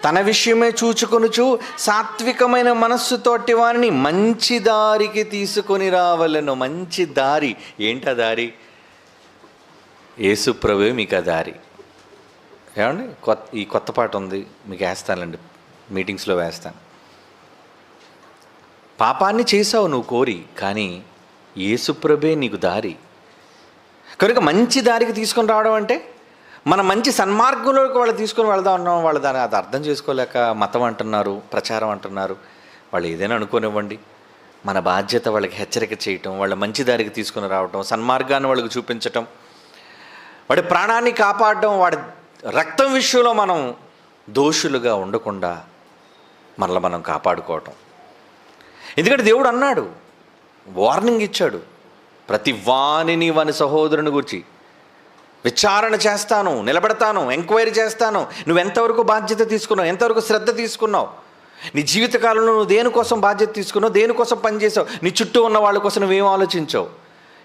తన విషయమే చూచుకొనుచు సాత్వికమైన మనస్సుతోటి వారిని మంచి దారికి తీసుకొని రావలను. మంచి దారి ఏంటి? ఆ దారి యేసు ప్రభువే మీకు ఆ దారి. ఏమండి? ఈ కొత్త పాట ఉంది, మీకు వేస్తానండి, మీటింగ్స్లో వేస్తాను. పాపాన్ని చేసావు నువ్వు కోరి, కానీ యేసు ప్రభువే నీకు దారి. కనుక మంచి దారికి తీసుకొని రావడం అంటే మన మంచి సన్మార్గంలోకి వాళ్ళు తీసుకొని వెళ్దాం ఉన్నాం. వాళ్ళు దాన్ని అది అర్థం చేసుకోలేక మతం అంటున్నారు, ప్రచారం అంటున్నారు. వాళ్ళు ఏదైనా అనుకోనివ్వండి. మన బాధ్యత వాళ్ళకి హెచ్చరిక చేయటం, వాళ్ళ మంచి దారికి తీసుకొని రావటం, సన్మార్గాన్ని వాళ్ళకి చూపించటం, వాడి ప్రాణాన్ని కాపాడడం, వాడి రక్తం విషయంలో మనం దోషులుగా ఉండకుండా మనల్ని మనం కాపాడుకోవటం. ఎందుకంటే దేవుడు అన్నాడు, వార్నింగ్ ఇచ్చాడు, ప్రతి వానిని వాని సహోదరుని గురించి విచారణ చేస్తాను, నిలబెడతాను, ఎంక్వైరీ చేస్తాను. నువ్వు ఎంతవరకు బాధ్యత తీసుకున్నావు, ఎంతవరకు శ్రద్ధ తీసుకున్నావు, నీ జీవితకాలంలో నువ్వు దేనికోసం బాధ్యత తీసుకున్నావు, దేనికోసం పనిచేసావు, నీ చుట్టూ ఉన్న వాళ్ళ కోసం నువ్వేం ఆలోచించావు.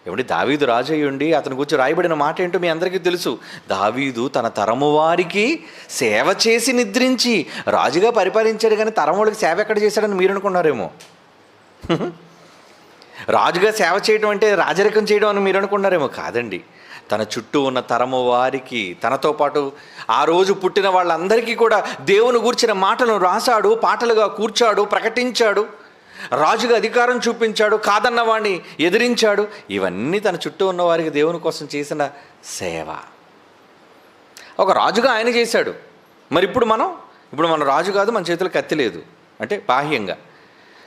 ఏమంటే దావీదు రాజు అయ్యుండి అతని గురించి రాయబడిన మాట ఏంటో మీ అందరికీ తెలుసు. దావీదు తన తరము వారికి సేవ చేసి నిద్రించి రాజుగా పరిపాలించాడు, కానీ తరం వాళ్ళకి సేవ ఎక్కడ చేశాడని మీరు అనుకున్నారేమో. రాజుగా సేవ చేయడం అంటే రాజరికం చేయడం అని మీరు అనుకున్నారేమో. కాదండి. తన చుట్టూ ఉన్న తరము వారికి, తనతో పాటు ఆ రోజు పుట్టిన వాళ్ళందరికీ కూడా దేవుని గూర్చిన మాటలను రాశాడు, పాటలుగా కూర్చాడు, ప్రకటించాడు, రాజుగా అధికారం చూపించాడు, కాదన్న వాడిని ఎదిరించాడు. ఇవన్నీ తన చుట్టూ ఉన్న వారికి దేవుని కోసం చేసిన సేవ. ఒక రాజుగా ఆయన చేశాడు. మరి ఇప్పుడు మన రాజు కాదు, మన చేతిలో కత్తి లేదు అంటే బాహ్యంగా.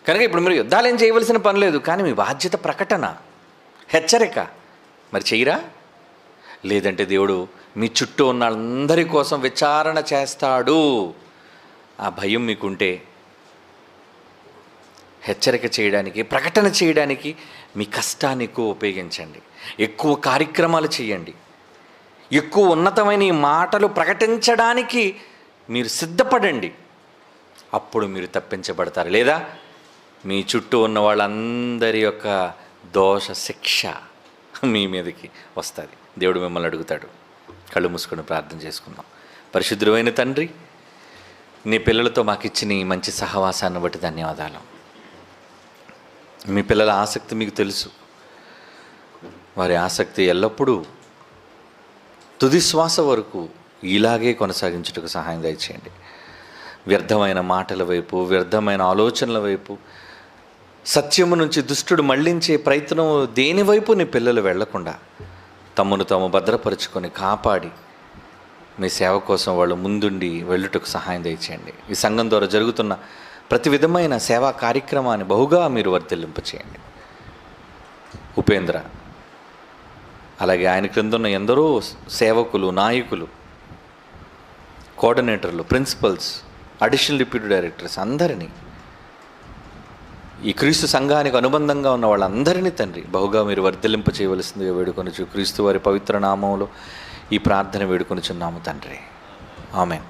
కనుక ఇప్పుడు మీరు యుద్ధాలు ఏం చేయవలసిన పని లేదు. కానీ మీ బాధ్యత ప్రకటన, హెచ్చరిక. మరి చెయ్యరా? లేదంటే దేవుడు మీ చుట్టూ ఉన్న వాళ్ళందరి కోసం విచారణ చేస్తాడు. ఆ భయం మీకుంటే హెచ్చరిక చేయడానికి, ప్రకటన చేయడానికి మీ కష్టాన్ని ఎక్కువ ఉపయోగించండి. ఎక్కువ కార్యక్రమాలు చేయండి. ఎక్కువ ఉన్నతమైన ఈ మాటలు ప్రకటించడానికి మీరు సిద్ధపడండి. అప్పుడు మీరు తప్పించబడతారు. లేదా మీ చుట్టూ ఉన్న వాళ్ళందరి యొక్క దోష శిక్ష మీ మీదకి వస్తుంది. దేవుడు మిమ్మల్ని అడుగుతాడు. కళ్ళు మూసుకొని ప్రార్థన చేసుకుందాం. పరిశుద్ధుడైన తండ్రి, నీ పిల్లలతో మాకు ఇచ్చిన ఈ మంచి సహవాసాన్ని బట్టి ధన్యవాదాలు. మీ పిల్లల ఆసక్తి మీకు తెలుసు. వారి ఆసక్తి ఎల్లప్పుడూ తుది శ్వాస వరకు ఇలాగే కొనసాగించుటకు సహాయం దయచేయండి. వ్యర్థమైన మాటల వైపు, వ్యర్థమైన ఆలోచనల వైపు, సత్యము నుంచి దుష్టుడు మళ్లించే ప్రయత్నం దేనివైపు నీ పిల్లలు వెళ్లకుండా తమను తాము భద్రపరుచుకొని కాపాడి మీ సేవ కోసం వాళ్ళు ముందుండి వెళ్ళుటకు సహాయం దయచేయండి. ఈ సంఘం ద్వారా జరుగుతున్న ప్రతి విధమైన సేవా కార్యక్రమాన్ని బహుగా మీరు వర్ధిల్లింపచేయండి. ఉపేంద్ర, అలాగే ఆయన క్రింద ఉన్న ఎందరో సేవకులు, నాయకులు, కోఆర్డినేటర్లు, ప్రిన్సిపల్స్, అడిషనల్ డిప్యూటీ డైరెక్టర్స్ అందరినీ, ఈ క్రీస్తు సంఘానికి అనుబంధంగా ఉన్న వాళ్ళందరినీ తండ్రి బహుగా మీరు వర్ధిల్లింప చేయవలసిందిగా వేడుకొనుచు క్రీస్తు వారి పవిత్ర నామంలో ఈ ప్రార్థన వేడుకొనుచున్నాము తండ్రి. ఆమేన్.